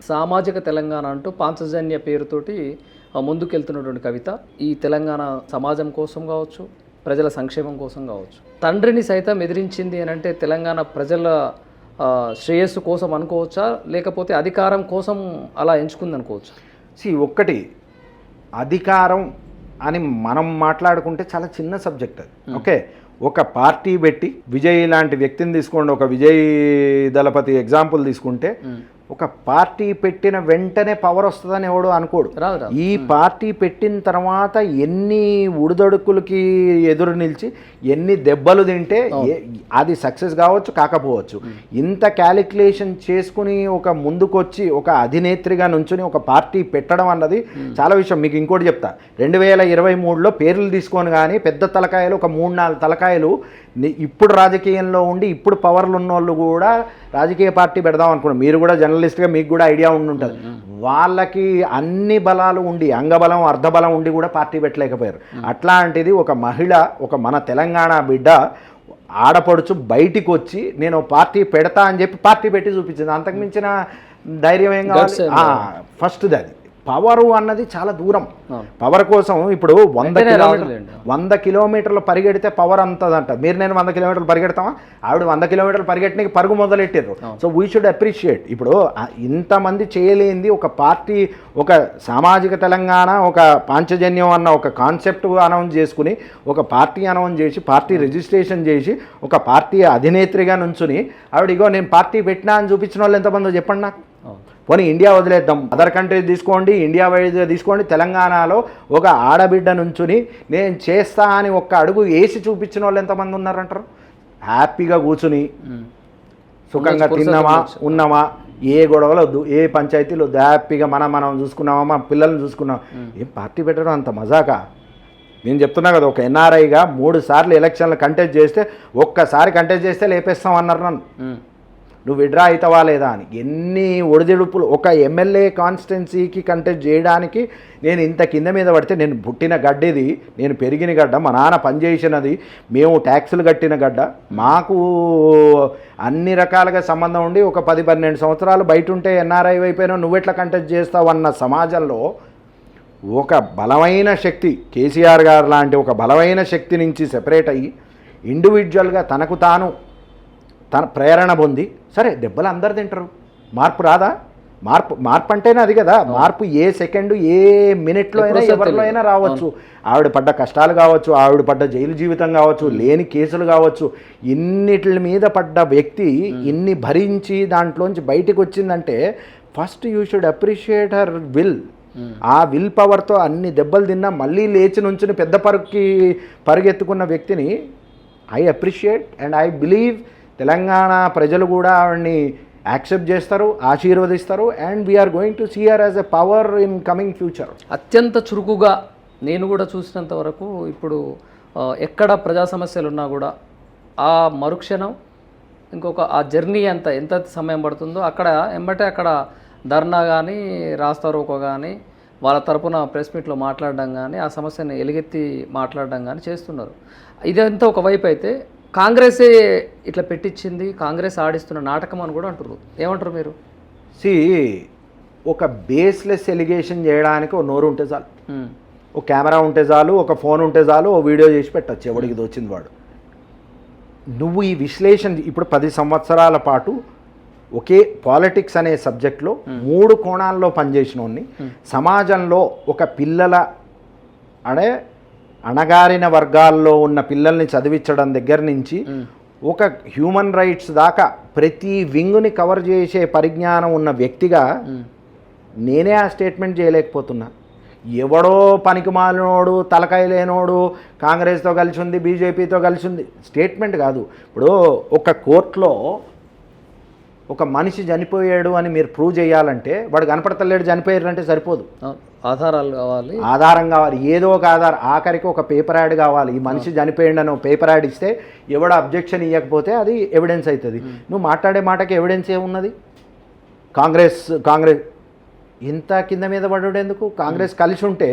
సామాజిక తెలంగాణ అంటూ పాంచజన్య పేరుతోటి ముందుకెళ్తున్నటువంటి కవిత ఈ తెలంగాణ సమాజం కోసం కావచ్చు, ప్రజల సంక్షేమం కోసం కావచ్చు, తండ్రిని సైతం ఎదిరించింది అని అంటే తెలంగాణ ప్రజల శ్రేయస్సు కోసం అనుకోవచ్చా, లేకపోతే అధికారం కోసం అలా ఎంచుకుంది అనుకోవచ్చా? ఒక్కటి అధికారం అని మనం మాట్లాడుకుంటే చాలా చిన్న సబ్జెక్ట్ అది, ఓకే. ఒక పార్టీ పెట్టి విజయ్ లాంటి వ్యక్తిని తీసుకోండి, ఒక విజయ్ దళపతి ఎగ్జాంపుల్ తీసుకుంటే ఒక పార్టీ పెట్టిన వెంటనే పవర్ వస్తుందని ఎవడు అనుకోడు. ఈ పార్టీ పెట్టిన తర్వాత ఎన్ని ఉడుదొడుకులకి ఎదురు నిలిచి ఎన్ని దెబ్బలు తింటే అది సక్సెస్ కావచ్చు కాకపోవచ్చు. ఇంత క్యాలిక్యులేషన్ చేసుకుని ఒక ముందుకొచ్చి ఒక అధినేత్రిగా నుంచుని ఒక పార్టీ పెట్టడం అన్నది చాలా విషయం. మీకు ఇంకోటి చెప్తా, 2023లో పేర్లు తీసుకొని కానీ పెద్ద తలకాయలు ఒక 3-4 తలకాయలు ఇప్పుడు రాజకీయంలో ఉండి ఇప్పుడు పవర్లు ఉన్న వాళ్ళు కూడా రాజకీయ పార్టీ పెడదాం అనుకున్నాం. మీరు కూడా జర్నలిస్ట్గా మీకు కూడా ఐడియా ఉండుంటుంది. వాళ్ళకి అన్ని బలాలు ఉండి, అంగబలం అర్ధబలం ఉండి కూడా పార్టీ పెట్టలేకపోయారు. అట్లాంటిది ఒక మహిళ, ఒక మన తెలంగాణ బిడ్డ ఆడపడుచు బయటికి వచ్చి నేను పార్టీ పెడతా అని చెప్పి పార్టీ పెట్టి చూపించింది. అంతకుమించిన ధైర్యం ఏం కావాలి? ఫస్ట్ది అది. పవరు అన్నది చాలా దూరం. పవర్ కోసం ఇప్పుడు 100 కిలోమీటర్లు పరిగెడితే పవర్ అంతదంట. మీరు నేను 100 కిలోమీటర్లు పరిగెడతామా? ఆవిడ 100 కిలోమీటర్లు పరిగెట్టడానికి పరుగు మొదలెట్టారు. So we should appreciate. ఇప్పుడు ఇంతమంది చేయలేంది ఒక పార్టీ, ఒక సామాజిక తెలంగాణ, ఒక పాంచజన్యం అన్న ఒక కాన్సెప్ట్ అనౌన్స్ చేసుకుని ఒక పార్టీ అనౌన్స్ చేసి పార్టీ రిజిస్ట్రేషన్ చేసి ఒక పార్టీ అధినేత్రిగా నుంచుని ఆవిడ ఇగో నేను పార్టీ పెట్టినా అని చూపించిన వాళ్ళు ఎంతమందో చెప్పండి నాకు. పోనీ ఇండియా వదిలేద్దాం, అదర్ కంట్రీస్ తీసుకోండి, ఇండియా వైజ్గా తీసుకోండి, తెలంగాణలో ఒక ఆడబిడ్డ నుంచుని నేను చేస్తా అని ఒక్క అడుగు వేసి చూపించిన వాళ్ళు ఎంతమంది ఉన్నారంటారు? హ్యాపీగా కూర్చుని సుఖంగా తిన్నామా ఉన్నామా, ఏ గొడవలు వద్దు, ఏ పంచాయతీలు వద్దు, హ్యాపీగా మనం చూసుకున్నామా, మా పిల్లల్ని చూసుకున్నాం. ఏం పార్టీ పెట్టడం అంత మజాకా? నేను చెప్తున్నా కదా, ఒక ఎన్ఆర్ఐగా 3 సార్లు ఎలక్షన్లు కంటెస్ట్ చేస్తే ఒక్కసారి కంటెస్ట్ చేస్తే లేపేస్తాం అన్నారు నన్ను. నువ్వు విడ్రా అవుతావా లేదా అని. ఎన్ని ఒడిదుడుపులు. ఒక ఎమ్మెల్యే కాన్స్టిట్యున్సీకి కంటెస్ట్ చేయడానికి నేను ఇంత కింద మీద పడితే, నేను పుట్టిన గడ్డ ఇది, నేను పెరిగిన గడ్డ, మా నాన్న పనిచేసినది, మేము ట్యాక్సులు కట్టిన గడ్డ, మాకు అన్ని రకాలుగా సంబంధం ఉండి ఒక 10-12 సంవత్సరాలు బయట ఉంటే ఎన్ఆర్ఐ అయిపోయినా నువ్వెట్లా కంటెస్ట్ చేస్తావు అన్న సమాజంలో ఒక బలమైన శక్తి, కేసీఆర్ గారు లాంటి ఒక బలమైన శక్తి నుంచి సెపరేట్ అయ్యి ఇండివిజువల్గా తనకు తాను తన ప్రేరణ పొంది, సరే దెబ్బలు అందరు తింటారు, మార్పు రాదా? మార్పు అంటేనే అది కదా. మార్పు ఏ సెకండు ఏ మినిట్లో అయినా ఎవరిలో అయినా రావచ్చు. ఆవిడ పడ్డ కష్టాలు కావచ్చు, ఆవిడ పడ్డ జైలు జీవితం కావచ్చు, లేని కేసులు కావచ్చు, ఇన్నిటి మీద పడ్డ వ్యక్తి ఇన్ని భరించి దాంట్లోంచి బయటకు వచ్చిందంటే first you should appreciate her will. ఆ విల్ పవర్తో అన్ని దెబ్బలు తిన్నా మళ్ళీ లేచి నుంచుని పెద్ద పరుగెత్తుకున్న వ్యక్తిని I appreciate and I believe Telangana ప్రజలు కూడా ఆవిడ్ని యాక్సెప్ట్ చేస్తారు, ఆశీర్వదిస్తారు. And we're going to see her as a power in coming future. అత్యంత చురుకుగా నేను కూడా చూసినంత వరకు ఇప్పుడు ఎక్కడ ప్రజా సమస్యలు ఉన్నా కూడా ఆ మరుక్షణం ఇంకొక ఆ జర్నీ ఎంత సమయం పడుతుందో అక్కడ ఎంబటే అక్కడ ధర్నా కానీ రాస్తారోకో కానీ వాళ్ళ తరపున ప్రెస్ మీట్లో మాట్లాడడం కానీ ఆ సమస్యని ఎలుగెత్తి మాట్లాడడం కానీ చేస్తున్నారు. ఇదంతా ఒకవైపు అయితే కాంగ్రెసే ఇట్లా పెట్టించింది, కాంగ్రెస్ ఆడిస్తున్న నాటకం అని కూడా అంటారు. ఏమంటారు మీరు? ఒక బేస్లెస్ ఎలిగేషన్ చేయడానికి ఒక నోరు ఉంటే చాలు, ఒక కెమెరా ఉంటే చాలు, ఒక ఫోన్ ఉంటే చాలు, ఓ వీడియో చేసి పెట్టచ్చు ఎవడికి దోచింది వాడు. నువ్వు ఈ విశ్లేషణ ఇప్పుడు 10 సంవత్సరాల పాటు ఒకే పాలిటిక్స్ అనే సబ్జెక్ట్లో 3 కోణాల్లో పనిచేసినోన్ని, సమాజంలో ఒక పిల్లల అణగారిన వర్గాల్లో ఉన్న పిల్లల్ని చదివించడం దగ్గర నుంచి ఒక హ్యూమన్ రైట్స్ దాకా ప్రతి వింగుని కవర్ చేసే పరిజ్ఞానం ఉన్న వ్యక్తిగా నేనే ఆ స్టేట్మెంట్ చేయలేకపోతున్నా. ఎవడో పనికిమాలినోడు తలకాయ లేనోడు కాంగ్రెస్తో కలిసి ఉంది, బీజేపీతో కలిసి ఉంది స్టేట్మెంట్ కాదు. ఇప్పుడు ఒక కోర్టులో ఒక మనిషి చనిపోయాడు అని మీరు ప్రూవ్ చేయాలంటే వాడు కనపడతలేడు చనిపోయారు అంటే సరిపోదు, ఆధారాలు కావాలి, ఆధారం కావాలి, ఏదో ఒక ఆధారం. ఆఖరికి ఒక పేపర్ యాడ్ కావాలి. ఈ మనిషి చనిపోయాడు అని పేపర్ యాడ్ ఇస్తే ఎవడ అబ్జెక్షన్ ఇవ్వకపోతే అది ఎవిడెన్స్ అవుతుంది. నువ్వు మాట్లాడే మాటకి ఎవిడెన్స్ ఏమున్నది? కాంగ్రెస్ ఇంత కింద మీద పడేందుకు? కాంగ్రెస్ కలిసి ఉంటే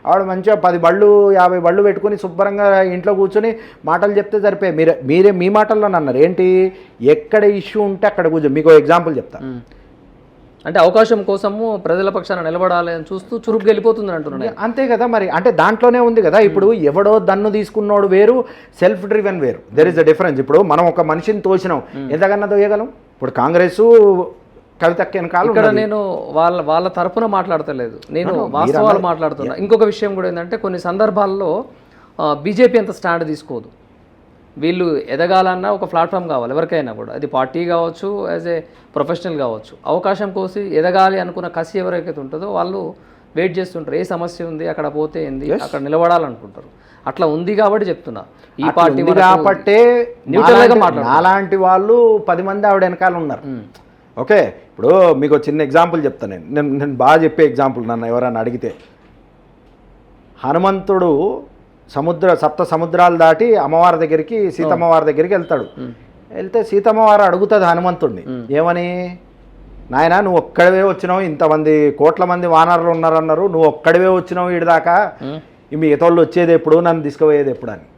ఆవిడ మంచిగా 10 బళ్ళు 50 బళ్ళు పెట్టుకుని శుభ్రంగా ఇంట్లో కూర్చొని మాటలు చెప్తే సరిపోయి. మీరే మీ మాటల్లో అన్నారు ఏంటి, ఎక్కడ ఇష్యూ ఉంటే అక్కడ కూర్చో. మీకు ఎగ్జాంపుల్ చెప్తా. అంటే అవకాశం కోసము ప్రజల పక్షాన నిలబడాలి అని చూస్తూ చురుగ్గా వెళ్ళిపోతుంది అంటున్నాను. అంతే కదా మరి. అంటే దాంట్లోనే ఉంది కదా. ఇప్పుడు ఎవడో దన్ను తీసుకున్నోడు వేరు, సెల్ఫ్ డ్రివెన్ వేరు. There is a difference. ఇప్పుడు మనం ఒక మనిషిని తోసినాం, ఎంతకన్నా తోయగలం? ఇప్పుడు కాంగ్రెస్ ఇక్కడ నేను వాళ్ళ తరపున మాట్లాడతలేదు, నేను వాస్తవాలు మాట్లాడుతున్నా. ఇంకొక విషయం కూడా ఏంటంటే కొన్ని సందర్భాల్లో బీజేపీ అంత స్టాండ్ తీసుకోదు. వీళ్ళు ఎదగాలన్నా ఒక ప్లాట్ఫామ్ కావాలి ఎవరికైనా కూడా, అది పార్టీ కావచ్చు, యాజ్ ఏ ప్రొఫెషనల్ కావచ్చు. అవకాశం కోసి ఎదగాలి అనుకున్న కసి ఎవరైతే ఉంటుందో వాళ్ళు వెయిట్ చేస్తుంటారు. ఏ సమస్య ఉంది, అక్కడ పోతే ఏంది, అక్కడ నిలబడాలనుకుంటారు. అట్లా ఉంది కాబట్టి చెప్తున్నా. ఈ పార్టీ కాబట్టే అలాంటి వాళ్ళు 10 మంది ఆవిడ వెనకాల ఉన్నారు. ఓకే, ఇప్పుడు మీకు చిన్న ఎగ్జాంపుల్ చెప్తాను. నేను బాగా చెప్పే ఎగ్జాంపుల్ నన్ను ఎవరైనా అడిగితే, హనుమంతుడు సప్త సముద్రాలు దాటి అమ్మవారి దగ్గరికి, సీతమ్మవారి దగ్గరికి వెళ్తే సీతమ్మవారు అడుగుతుంది హనుమంతుడిని ఏమని, నాయన నువ్వు ఒక్కడివే వచ్చినావు, ఇంతమంది కోట్ల మంది వానరులు ఉన్నారన్నారు, నువ్వు ఒక్కడివే వచ్చినావు వీడి దాకా, మీ ఇతరులు వచ్చేది ఎప్పుడు, నన్ను తీసుకుపోయేది ఎప్పుడు అని.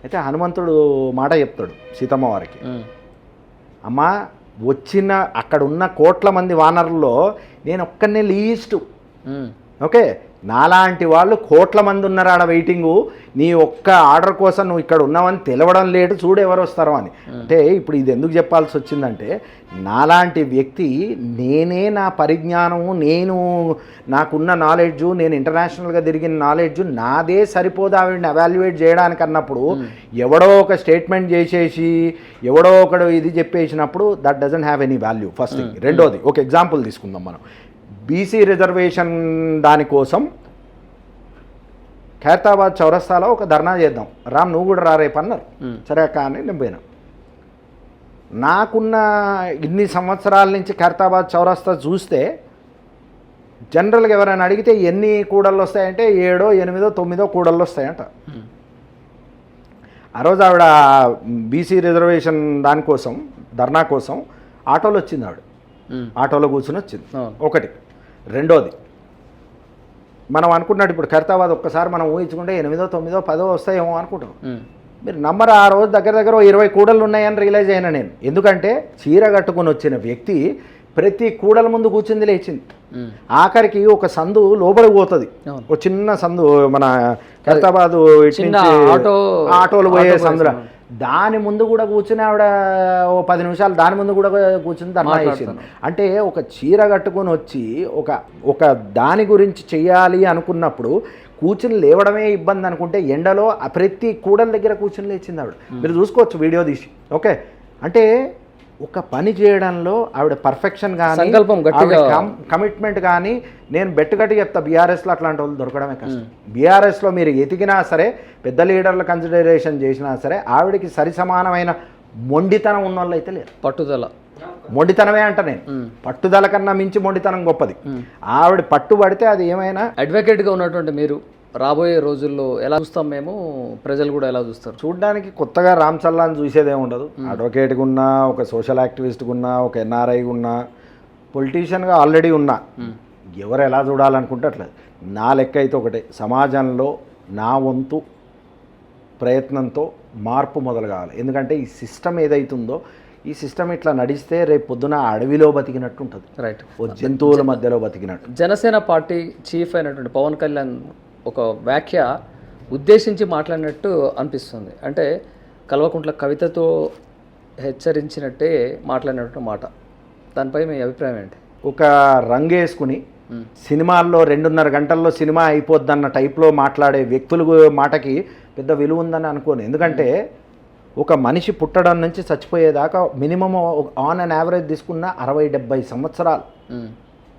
అయితే హనుమంతుడు మాట చెప్తాడు సీతమ్మవారికి, అమ్మా వచ్చిన అక్కడ ఉన్న కోట్ల మంది వానరుల్లో నేను ఒక్కనే లీస్టు, ఓకే, నాలాంటి వాళ్ళు కోట్ల మంది ఉన్నారు ఆడ వెయిటింగు, నీ ఒక్క ఆర్డర్ కోసం నువ్వు ఇక్కడ ఉన్నావని తెలవడం లేదు, చూడు ఎవరు వస్తారో అని. అంటే ఇప్పుడు ఇది ఎందుకు చెప్పాల్సి వచ్చిందంటే, నాలాంటి వ్యక్తి నేనే నా పరిజ్ఞానము, నాకున్న నాలెడ్జు, నేను ఇంటర్నేషనల్గా తిరిగిన నాలెడ్జు నాదే సరిపోదు ఆవిడని అవాల్యుయేట్ చేయడానికి అన్నప్పుడు, ఎవడో ఒక స్టేట్మెంట్ చేసేసి ఎవడో ఒకడు ఇది చెప్పేసినప్పుడు that doesn't have any value. First thing. రెండోది, ఒక ఎగ్జాంపుల్ తీసుకుందాం మనం. బీసీ రిజర్వేషన్ దానికోసం ఖైరతాబాద్ చౌరస్తాలో ఒక ధర్నా చేద్దాం, రామ్ నువ్వు కూడా రా రేపు అన్నారు. సరే కానీ నేను పోయినా. నాకున్న ఇన్ని సంవత్సరాల నుంచి ఖైరతాబాద్ చౌరస్తా చూస్తే జనరల్గా ఎవరైనా అడిగితే ఎన్ని కూడళ్ళు వస్తాయంటే 7, 8, 9 కూడళ్ళు వస్తాయంట. ఆ రోజు ఆవిడ బీసీ రిజర్వేషన్ దానికోసం ధర్నా కోసం ఆటోలో వచ్చింది. ఆవిడ ఆటోలో కూర్చొని వచ్చింది. ఒకటి. రెండోది, మనం అనుకున్నట్టు ఇప్పుడు ఖైరతాబాద్ ఒక్కసారి మనం ఊహించుకుంటే 8, 9, 10 వస్తాయేమో అనుకుంటాం. మీరు నమ్మరు, ఆ రోజు దగ్గర 20 కూడళ్ళు ఉన్నాయని రియలైజ్ అయినా నేను. ఎందుకంటే చీర కట్టుకుని వచ్చిన వ్యక్తి ప్రతి కూడల ముందు కూర్చుంది, లేచింది. ఆఖరికి ఒక సందు లోపలికి పోతుంది, ఒక చిన్న సందు, మన ఖైరతాబాద్ ఆటోలు పోయే సందులో, దాని ముందు కూడా కూర్చుని ఆవిడ 10 నిమిషాలు దాని ముందు కూడా కూర్చుని ధర్నా చేసింది. అంటే ఒక చీర కట్టుకొని వచ్చి ఒక దాని గురించి చెయ్యాలి అనుకున్నప్పుడు కూర్చుని లేవడమే ఇబ్బంది అనుకుంటే, ఎండలో ప్రతి కూడల దగ్గర కూర్చుని లేచింది ఆవిడ. మీరు చూసుకోవచ్చు వీడియో తీసి. ఓకే, అంటే ఒక పని చేయడంలో ఆవిడ పర్ఫెక్షన్ కానీ, కమిట్మెంట్ కానీ, నేను బెట్టు కట్టి చెప్తా, బీఆర్ఎస్లో అట్లాంటి వాళ్ళు దొరకడమే కష్టం. బీఆర్ఎస్లో మీరు ఎతికినా సరే, పెద్ద లీడర్ల కన్సిడరేషన్ చేసినా సరే, ఆవిడకి సరి సమానమైన మొండితనం ఉన్న వాళ్ళు అయితే లేరు. పట్టుదల, మొండితనమే అంట నేను. పట్టుదల కన్నా మించి మొండితనం గొప్పది. ఆవిడ పట్టుబడితే అది ఏమైనా. అడ్వకేట్గా ఉన్నటువంటి మీరు రాబోయే రోజుల్లో ఎలా చూస్తాం మేము, ప్రజలు కూడా ఎలా చూస్తారు? చూడ్డానికి కొత్తగా రామ్ చల్లాని చూసేదే ఉండదు. అడ్వకేట్గా ఉన్నా, ఒక సోషల్ యాక్టివిస్ట్గా ఉన్నా, ఒక ఎన్ఆర్ఐగా ఉన్నా, పొలిటీషియన్గా ఆల్రెడీ ఉన్నా, ఎవరు ఎలా చూడాలనుకుంటే అట్లా. నా లెక్క అయితే ఒకటే, సమాజంలో నా వంతు ప్రయత్నంతో మార్పు మొదలు కావాలి. ఎందుకంటే ఈ సిస్టమ్ ఏదైతుందో, ఈ సిస్టమ్ ఇట్లా నడిస్తే రేపు పొద్దున అడవిలో బతికినట్టు ఉంటుంది, రైట్, ఓ జంతువుల మధ్యలో బతికినట్టు. జనసేన పార్టీ చీఫ్ అయినటువంటి పవన్ కళ్యాణ్ ఒక వ్యాఖ్య ఉద్దేశించి మాట్లాడినట్టు అనిపిస్తుంది. అంటే కల్వకుంట్ల కవితతో హెచ్చరించినట్టే మాట్లాడినట్టు మాట. దానిపై మీ అభిప్రాయం ఏంటి? ఒక రంగేసుకుని సినిమాల్లో 2.5 గంటల్లో సినిమా అయిపోద్దన్న టైప్లో మాట్లాడే వ్యక్తుల మాటకి పెద్ద విలువ ఉందని అనుకోను. ఎందుకంటే ఒక మనిషి పుట్టడం నుంచి చచ్చిపోయేదాకా మినిమం ఆన్ అండ్ యావరేజ్ తీసుకున్న 60-70 సంవత్సరాలు.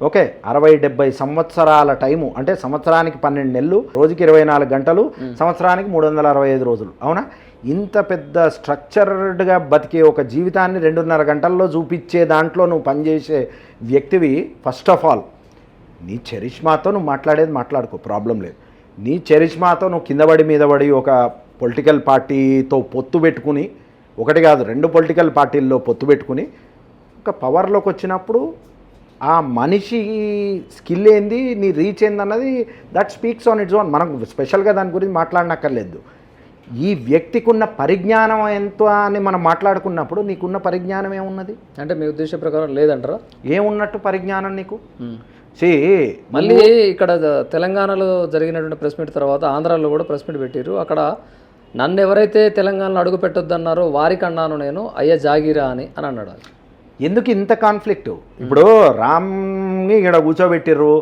ఓకే, 60-70 సంవత్సరాల టైము అంటే సంవత్సరానికి 12 నెలలు, రోజుకి 24 గంటలు, సంవత్సరానికి 365 రోజులు. అవునా? ఇంత పెద్ద స్ట్రక్చర్డ్గా బతికే ఒక జీవితాన్ని 2.5 గంటల్లో చూపించే దాంట్లో నువ్వు పనిచేసే వ్యక్తివి. ఫస్ట్ ఆఫ్ ఆల్ నీ చరిష్మాతో నువ్వు మాట్లాడుకో, ప్రాబ్లం లేదు. నీ చరిష్మాతో నువ్వు కిందపడి మీదపడి ఒక పొలిటికల్ పార్టీతో పొత్తు పెట్టుకుని, ఒకటి కాదు 2 పొలిటికల్ పార్టీల్లో పొత్తు పెట్టుకుని ఒక పవర్లోకి వచ్చినప్పుడు ఆ మనిషి స్కిల్ ఏంది, నీ రీచ్ ఏందన్నది that speaks on its own. మనం స్పెషల్గా దాని గురించి మాట్లాడనక్కర్లేదు. ఈ వ్యక్తికి ఉన్న పరిజ్ఞానం ఎంత అని మనం మాట్లాడుకున్నప్పుడు నీకున్న పరిజ్ఞానం ఏమున్నది అంటే మీ ఉద్దేశం ప్రకారం లేదంటారా? ఏమున్నట్టు పరిజ్ఞానం నీకు? మళ్ళీ ఇక్కడ తెలంగాణలో జరిగినటువంటి ప్రెస్ మీట్ తర్వాత ఆంధ్రాలో కూడా ప్రెస్ మీట్ పెట్టారు. అక్కడ నన్ను ఎవరైతే తెలంగాణలో అడుగు పెట్టొద్దన్నారో వారికి అన్నాను నేను, అయ్యా జాగీరా అని అన్నాడు. ఎందుకు ఇంత కాన్ఫ్లిక్ట్? ఇప్పుడు రామ్ని ఇక్కడ కూర్చోబెట్టిర్రు,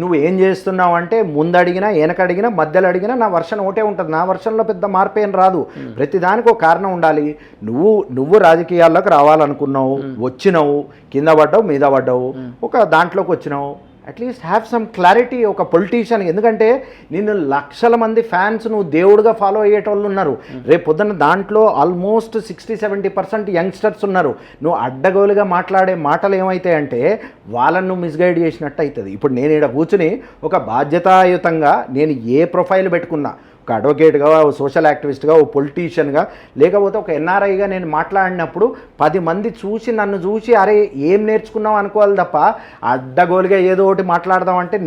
నువ్వు ఏం చేస్తున్నావు అంటే ముందు అడిగినా, వెనకడిగినా, మధ్యలో అడిగినా నా వర్షన్ ఒకటే ఉంటుంది. నా వర్షన్లో పెద్ద మార్పు ఏం రాదు. ప్రతిదానికి ఒక కారణం ఉండాలి. నువ్వు రాజకీయాల్లోకి రావాలనుకున్నావు, వచ్చినావు, కింద పడ్డావు, మీద పడ్డావు, ఒక దాంట్లోకి వచ్చినావు. అట్లీస్ట్ హ్యావ్ సమ్ క్లారిటీ ఒక పొలిటీషియన్. ఎందుకంటే నిన్ను లక్షల మంది ఫ్యాన్స్ నువ్వు దేవుడుగా ఫాలో అయ్యేటోళ్ళు ఉన్నారు. రేపు పొద్దున్న దాంట్లో ఆల్మోస్ట్ 60-70% యంగ్స్టర్స్ ఉన్నారు. నువ్వు అడ్డగోలుగా మాట్లాడే మాటలు ఏమవుతాయంటే వాళ్ళను నువ్వు మిస్గైడ్ చేసినట్టు అవుతుంది. ఇప్పుడు నేను ఇక్కడ కూర్చుని ఒక బాధ్యతాయుతంగా నేను ఏ ప్రొఫైల్ పెట్టుకున్నా, ఒక అడ్వకేట్గా, ఓ సోషల్ యాక్టివిస్ట్గా, ఓ పొలిటీషియన్గా, లేకపోతే ఒక ఎన్ఆర్ఐగా నేను మాట్లాడినప్పుడు 10 మంది చూసి నన్ను చూసి అరే ఏం నేర్చుకున్నావు అనుకోవాలి తప్ప అడ్డగోలుగా ఏదో ఒకటి మాట్లాడదామంటే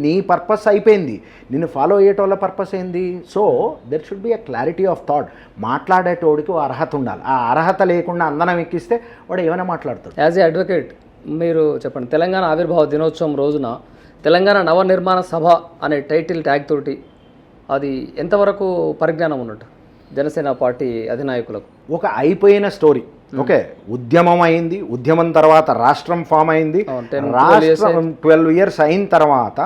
నీ పర్పస్ అయిపోయింది. నిన్ను ఫాలో అయ్యేటోళ్ళ పర్పస్ ఏంది? So there should be a clarity of thought. మాట్లాడేటోడికి అర్హత ఉండాలి. ఆ అర్హత లేకుండా అందనం ఎక్కిస్తే వాడు ఏమైనా మాట్లాడతాడు. యాజ్ ఏ అడ్వకేట్ మీరు చెప్పండి, తెలంగాణ ఆవిర్భావ దినోత్సవం రోజున తెలంగాణ నవనిర్మాణ సభ అనే టైటిల్ ట్యాగ్ తోటి అది ఎంతవరకు పరిజ్ఞానం ఉన్నట్టు జనసేన పార్టీ అధినాయకులకు? ఒక అయిపోయిన స్టోరీ. ఓకే, ఉద్యమం అయింది, ఉద్యమం తర్వాత రాష్ట్రం ఫామ్ అయింది. రాష్ట్రం 12 years అయిన తర్వాత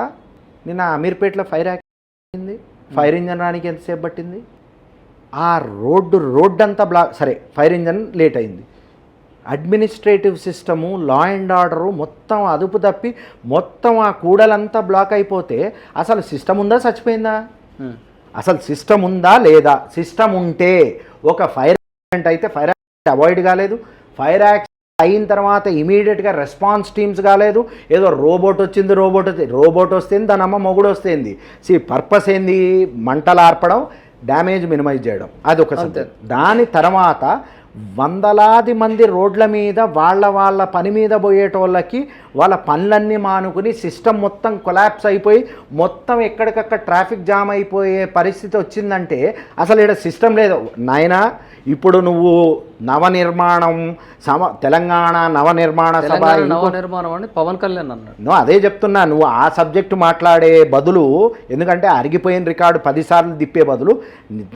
నిన్న అమీర్పేటలో ఫైర్ అయింది. ఫైర్ ఇంజన్ రానికి ఎంతసేపు పట్టింది? ఆ రోడ్డు అంతా బ్లాక్. సరే, ఫైర్ ఇంజన్ లేట్ అయింది. Administrative system, law and order మొత్తం అదుపు తప్పి మొత్తం ఆ కూడలంతా బ్లాక్ అయిపోతే అసలు సిస్టమ్ ఉందా, చచ్చిపోయిందా? అసలు సిస్టమ్ ఉందా లేదా? సిస్టమ్ ఉంటే ఒక ఫైర్ యాక్సిడెంట్ అయితే ఫైర్ యాక్సిడెంట్ అవాయిడ్ కాలేదు. ఫైర్ యాక్సిడెంట్ అయిన తర్వాత ఇమీడియట్గా రెస్పాన్స్ టీమ్స్ కాలేదు. ఏదో రోబోట్ వస్తుంది, దాని అమ్మ మొగుడు వస్తుంది. పర్పస్ ఏంది? మంటలు ఆర్పడం, డ్యామేజ్ మినిమైజ్ చేయడం, అది ఒక సబ్జెక్ట్. దాని తర్వాత వందలాది మంది రోడ్ల మీద వాళ్ళ పని మీద పోయేటోళ్ళకి వాళ్ళ పనులన్నీ మానుకుని సిస్టమ్ మొత్తం కొలాప్స్ అయిపోయి మొత్తం ఎక్కడికక్కడ ట్రాఫిక్ జామ్ అయిపోయే పరిస్థితి వచ్చిందంటే అసలు ఇక్కడ సిస్టమ్ లేదు నాయనా. ఇప్పుడు నువ్వు తెలంగాణ నవనిర్మాణ సభ నవనిర్మాణం అని పవన్ కళ్యాణ్ అన్నాడు. నువ్వు అదే చెప్తున్నా, నువ్వు ఆ సబ్జెక్టు మాట్లాడే బదులు, ఎందుకంటే అరిగిపోయిన రికార్డు 10 సార్లు తిప్పే బదులు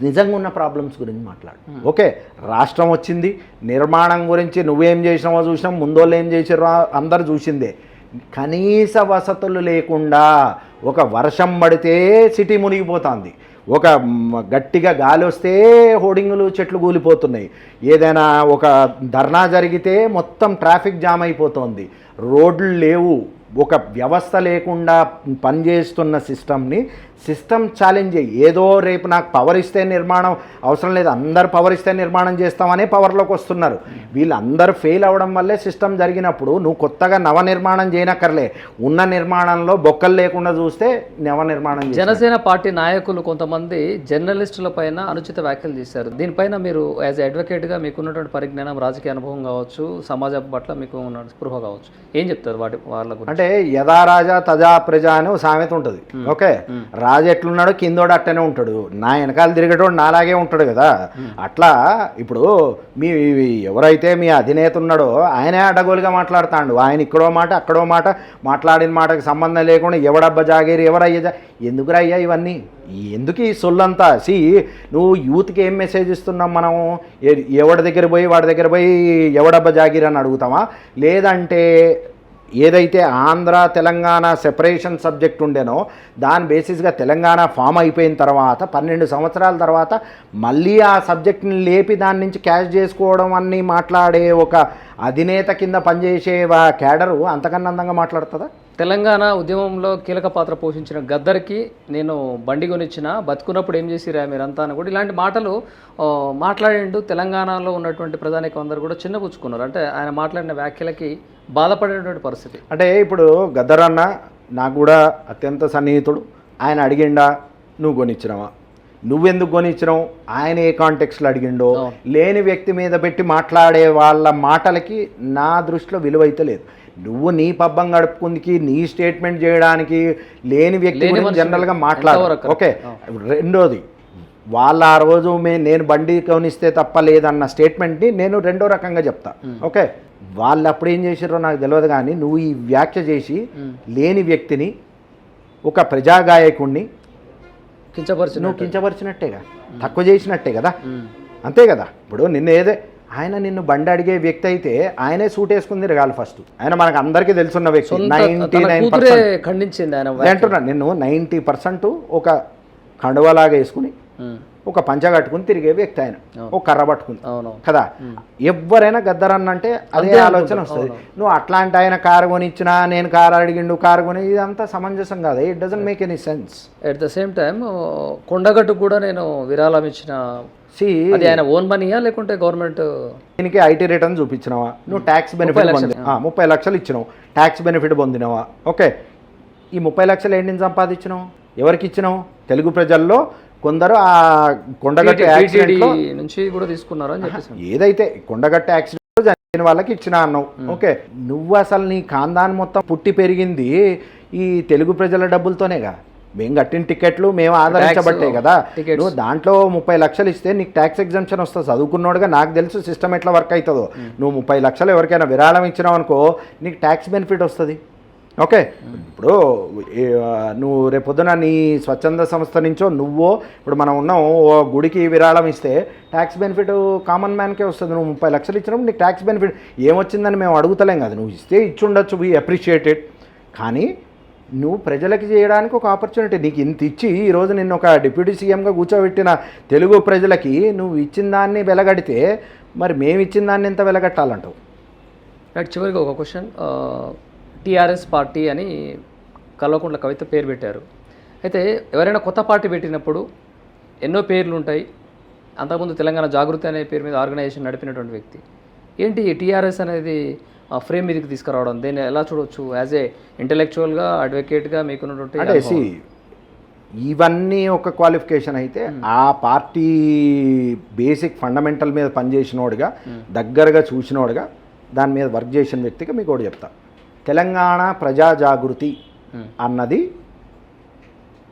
నిజంగా ఉన్న ప్రాబ్లమ్స్ గురించి మాట్లాడు. ఓకే, రాష్ట్రం వచ్చింది, నిర్మాణం గురించి నువ్వేం చేసినావో చూసినాం, ముందోళ్ళు ఏం చేసారో అందరు చూసిందే. కనీస వసతులు లేకుండా ఒక వర్షం పడితే సిటీ మునిగిపోతుంది, ఒక గట్టిగా గాలి వస్తే హోర్డింగులు చెట్లు కూలిపోతున్నాయి, ఏదైనా ఒక ధర్నా జరిగితే మొత్తం ట్రాఫిక్ జామ్ అయిపోతుంది, రోడ్లు లేవు, ఒక వ్యవస్థ లేకుండా పనిచేస్తున్న సిస్టమ్ ఛాలెంజ్ చేయి. ఏదో రేపు నాకు పవర్ ఇస్తే నిర్మాణం అవసరం లేదు, అందరు పవర్ ఇస్తే నిర్మాణం చేస్తామనే పవర్లోకి వస్తున్నారు. వీళ్ళందరూ ఫెయిల్ అవ్వడం వల్లే సిస్టమ్ జరిగినప్పుడు నువ్వు కొత్తగా నవ నిర్మాణం చేయనక్కర్లే, ఉన్న నిర్మాణంలో బొక్కలు లేకుండా చూస్తే నవ నిర్మాణం. జనసేన పార్టీ నాయకులు కొంతమంది జర్నలిస్టుల పైన అనుచిత వ్యాఖ్యలు చేశారు. దీనిపైన మీరు యాజ్ అడ్వకేట్గా మీకున్నటువంటి పరిజ్ఞానం, రాజకీయ అనుభవం కావచ్చు, సమాజం పట్ల మీకు ఉన్న స్పృహ కావచ్చు, ఏం చెప్తారు వాళ్ళ గురించి? అంటే యథా రాజా తజా ప్రజ అని ఒక సామెత ఉంటుంది. ఓకే, రాజు ఎట్లున్నాడు కిందోడు అట్టనే ఉంటాడు, నా వెనకాల తిరిగేటోడు నాలాగే ఉంటాడు కదా. అట్లా ఇప్పుడు ఎవరైతే మీ అధినేత ఉన్నాడో ఆయనే అడ్డగోలుగా మాట్లాడుతాడు. ఆయన ఇక్కడో మాట అక్కడో మాట, మాట్లాడిన మాటకి సంబంధం లేకుండా ఎవడబ్బా జాగీరి ఎవరయ్యా, ఎందుకురా అయ్యా ఇవన్నీ, ఎందుకు ఈ సొల్లంతా? నువ్వు యూత్కి ఏం మెసేజ్ ఇస్తున్నాం మనం? ఎవడి దగ్గర పోయి వాడి దగ్గర పోయి ఎవడబ్బా జాగీర్ అని అడుగుతామా? లేదంటే ఏదైతే ఆంధ్ర తెలంగాణ సెపరేషన్ సబ్జెక్ట్ ఉండేనో దాని బేసిస్గా తెలంగాణ ఫామ్ అయిపోయిన తర్వాత 12 సంవత్సరాల తర్వాత మళ్ళీ ఆ సబ్జెక్ట్ని లేపి దాని నుంచి క్యాష్ చేసుకోవడం అన్నీ మాట్లాడే ఒక అధినేత కింద పనిచేసే క్యాడరు అంతకన్నా అందంగా మాట్లాడుతుందా? తెలంగాణ ఉద్యమంలో కీలక పాత్ర పోషించిన గద్దర్కి నేను బండి కొనిచ్చిన, బతుకున్నప్పుడు ఏం చేసిరా మీరంతా అని కూడా ఇలాంటి మాటలు మాట్లాడిండు. తెలంగాణలో ఉన్నటువంటి ప్రజానికం అందరూ కూడా చిన్నపుచ్చుకున్నారు. అంటే ఆయన మాట్లాడిన వ్యాఖ్యలకి బాధపడేటువంటి పరిస్థితి. అంటే ఇప్పుడు గద్దర్ అన్న నాకు కూడా అత్యంత సన్నిహితుడు. ఆయన అడిగిండా నువ్వు కొనిచ్చినావా? నువ్వెందుకు కొనిచ్చినావు? ఆయన ఏ కాంటెక్స్లో అడిగిండో, లేని వ్యక్తి మీద పెట్టి మాట్లాడే వాళ్ళ మాటలకి నా దృష్టిలో విలువైతే లేదు. నువ్వు నీ పబ్బం గడుపుకుందికి నీ స్టేట్మెంట్ చేయడానికి లేని వ్యక్తి గురించి జనరల్గా మాట్లాడు. ఓకే, రెండోది వాళ్ళ ఆ రోజు నేను బండి కొనిస్తే తప్ప లేదన్న స్టేట్మెంట్ని నేను రెండో రకంగా చెప్తా. ఓకే, వాళ్ళు అప్పుడు ఏం చేసారో నాకు తెలియదు, కానీ నువ్వు ఈ వ్యాఖ్య చేసి లేని వ్యక్తిని, ఒక ప్రజాగాయకుడిని నువ్వు కించపరిచినట్టేగా, తక్కువ చేసినట్టే కదా, అంతే కదా. ఇప్పుడు నిన్ను బండి అడిగే వ్యక్తి అయితే ఆయనే సూట్ వేసుకుని తిరగాలి ఫస్ట్. ఆయన మనకు అందరికీ తెలుసున్న వ్యక్తి. 99% ఖండించింది ఆయన అంటున్నా. నిన్ను 90% ఒక కండువలాగా వేసుకుని ఒక పంచ కట్టుకుని తిరిగే వ్యక్తి ఆయన, ఒక కర్ర పట్టుకుని కదా. ఎవరైనా గద్దరన్న అంటే అదే ఆలోచన వస్తుంది. నువ్వు అట్లాంటి ఆయన కారు కొనిచ్చినా, నేను కారు అడిగిండు కారు కొని, ఇదంతా సమంజసం కాదు. It doesn't make any sense. At the same time Kondagattu కూడా నేను విరాళం ఇచ్చిన, అది ఆయన ఓన్ మనీయా లేకుంటే గవర్నమెంట్? దీనికి ఐటీ రిటర్న్ చూపించినావా? నువ్వు ట్యాక్స్ బెనిఫిట్ 30 లక్షలు ఇచ్చినావు, ట్యాక్స్ బెనిఫిట్ పొందినావా? ఓకే, ఈ 30 లక్షలు ఏంటి సంపాదించినావు? ఎవరికి ఇచ్చినావు? తెలుగు ప్రజల్లో కొందరు ఆ కొండగట్టు యాక్సిడెంట్ నుంచి కూడా తీసుకున్నారు అని చెప్పేసి, ఏదైతే కొండగట్టు యాక్సిడెంట్ జరిగిన వాళ్ళకి ఇచ్చినా అన్నావు. ఓకే, నువ్వు అసలు నీ ఖాందాన్ మొత్తం పుట్టి పెరిగింది ఈ తెలుగు ప్రజల డబ్బులతోనేగా. మేము కట్టిన టికెట్లు మేము ఆదరించబట్టే కదా. నువ్వు దాంట్లో 30 లక్షలు ఇస్తే నీకు ట్యాక్స్ ఎగ్జంప్షన్ వస్తుంది. చదువుకున్నోడుగా నాకు తెలుసు సిస్టమ్ ఎట్లా వర్క్ అవుతుందో. నువ్వు 30 లక్షలు ఎవరికైనా విరాళం ఇచ్చినావు అనుకో, నీకు ట్యాక్స్ బెనిఫిట్ వస్తుంది. ఓకే, ఇప్పుడు నువ్వు రేపొద్దున నీ స్వచ్ఛంద సంస్థ నుంచో నువ్వో, ఇప్పుడు మనం ఉన్నాం ఓ గుడికి విరాళం ఇస్తే ట్యాక్స్ బెనిఫిట్ కామన్ మ్యాన్కే వస్తుంది. నువ్వు 30 లక్షలు ఇచ్చినప్పుడు నీకు ట్యాక్స్ బెనిఫిట్ ఏమొచ్చిందని మేము అడుగుతలేం కదా. నువ్వు ఇస్తే ఇచ్చుండొచ్చు, వీ అప్రిషియేటెడ్. కానీ నువ్వు ప్రజలకి చేయడానికి ఒక ఆపర్చునిటీ నీకు ఇంత ఇచ్చి ఈరోజు నిన్ను ఒక డిప్యూటీ సీఎంగా కూర్చోబెట్టిన తెలుగు ప్రజలకి నువ్వు ఇచ్చిన దాన్ని వెలగడితే మరి మేము ఇచ్చిన దాన్ని ఎంత వెలగట్టాలంటావు? రైట్, చివరిగా ఒక క్వశ్చన్. టీఆర్ఎస్ పార్టీ అని కల్వకుంట్ల కవిత పేరు పెట్టారు. అయితే ఎవరైనా కొత్త పార్టీ పెట్టినప్పుడు ఎన్నో పేర్లు ఉంటాయి. అంతకుముందు తెలంగాణ జాగృతి అనే పేరు మీద ఆర్గనైజేషన్ నడిపినటువంటి వ్యక్తి. ఏంటి టీఆర్ఎస్ అనేది ఫ్రేమ్ మీదకి తీసుకురావడం, దీన్ని ఎలా చూడవచ్చు? యాజ్ ఏ ఇంటెలెక్చువల్గా, అడ్వకేట్గా మీకున్నటువంటి అంటే ఇవన్నీ ఒక క్వాలిఫికేషన్ అయితే ఆ పార్టీ బేసిక్ ఫండమెంటల్ మీద పనిచేసినోడుగా, దగ్గరగా చూసినోడుగా, దాని మీద వర్క్ చేసిన వ్యక్తిగా మీకు ఒకటి చెప్తా. తెలంగాణ ప్రజా జాగృతి అన్నది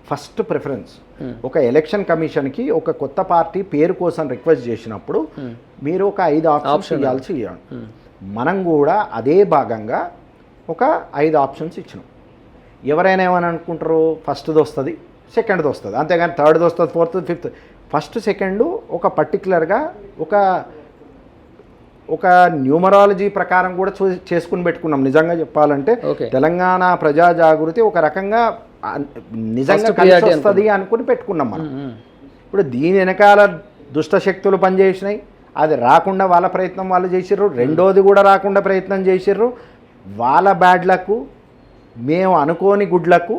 ఫస్ట్ ప్రిఫరెన్స్. ఒక ఎలక్షన్ కమిషన్కి ఒక కొత్త పార్టీ పేరు కోసం రిక్వెస్ట్ చేసినప్పుడు మీరు ఒక 5 ఆప్షన్స్ ఇవ్వాల్సి ఇవ్వండి. మనం కూడా అదే భాగంగా ఒక 5 ఆప్షన్స్ ఇచ్చినాం. ఎవరైనా ఏమని అనుకుంటారు, ఫస్ట్ది వస్తుంది, సెకండ్ది వస్తుంది, అంతేగాని థర్డ్ది వస్తుంది, ఫోర్త్, ఫిఫ్త్. ఫస్ట్ సెకండ్ ఒక పర్టికులర్గా ఒక న్యూమరాలజీ ప్రకారం కూడా చేసుకుని పెట్టుకున్నాం. నిజంగా చెప్పాలంటే తెలంగాణ ప్రజా జాగృతి ఒక రకంగా నిజంగా కలిసి వస్తుంది అనుకుని పెట్టుకున్నాం మనం. ఇప్పుడు దీని వెనకాల దుష్టశక్తులు పనిచేసినాయి. అది రాకుండా వాళ్ళ ప్రయత్నం వాళ్ళు చేసిర్రు. రెండోది కూడా రాకుండా ప్రయత్నం చేసిర్రు. వాళ్ళ బ్యాడ్ లక్ మేము అనుకోని గుడ్లకు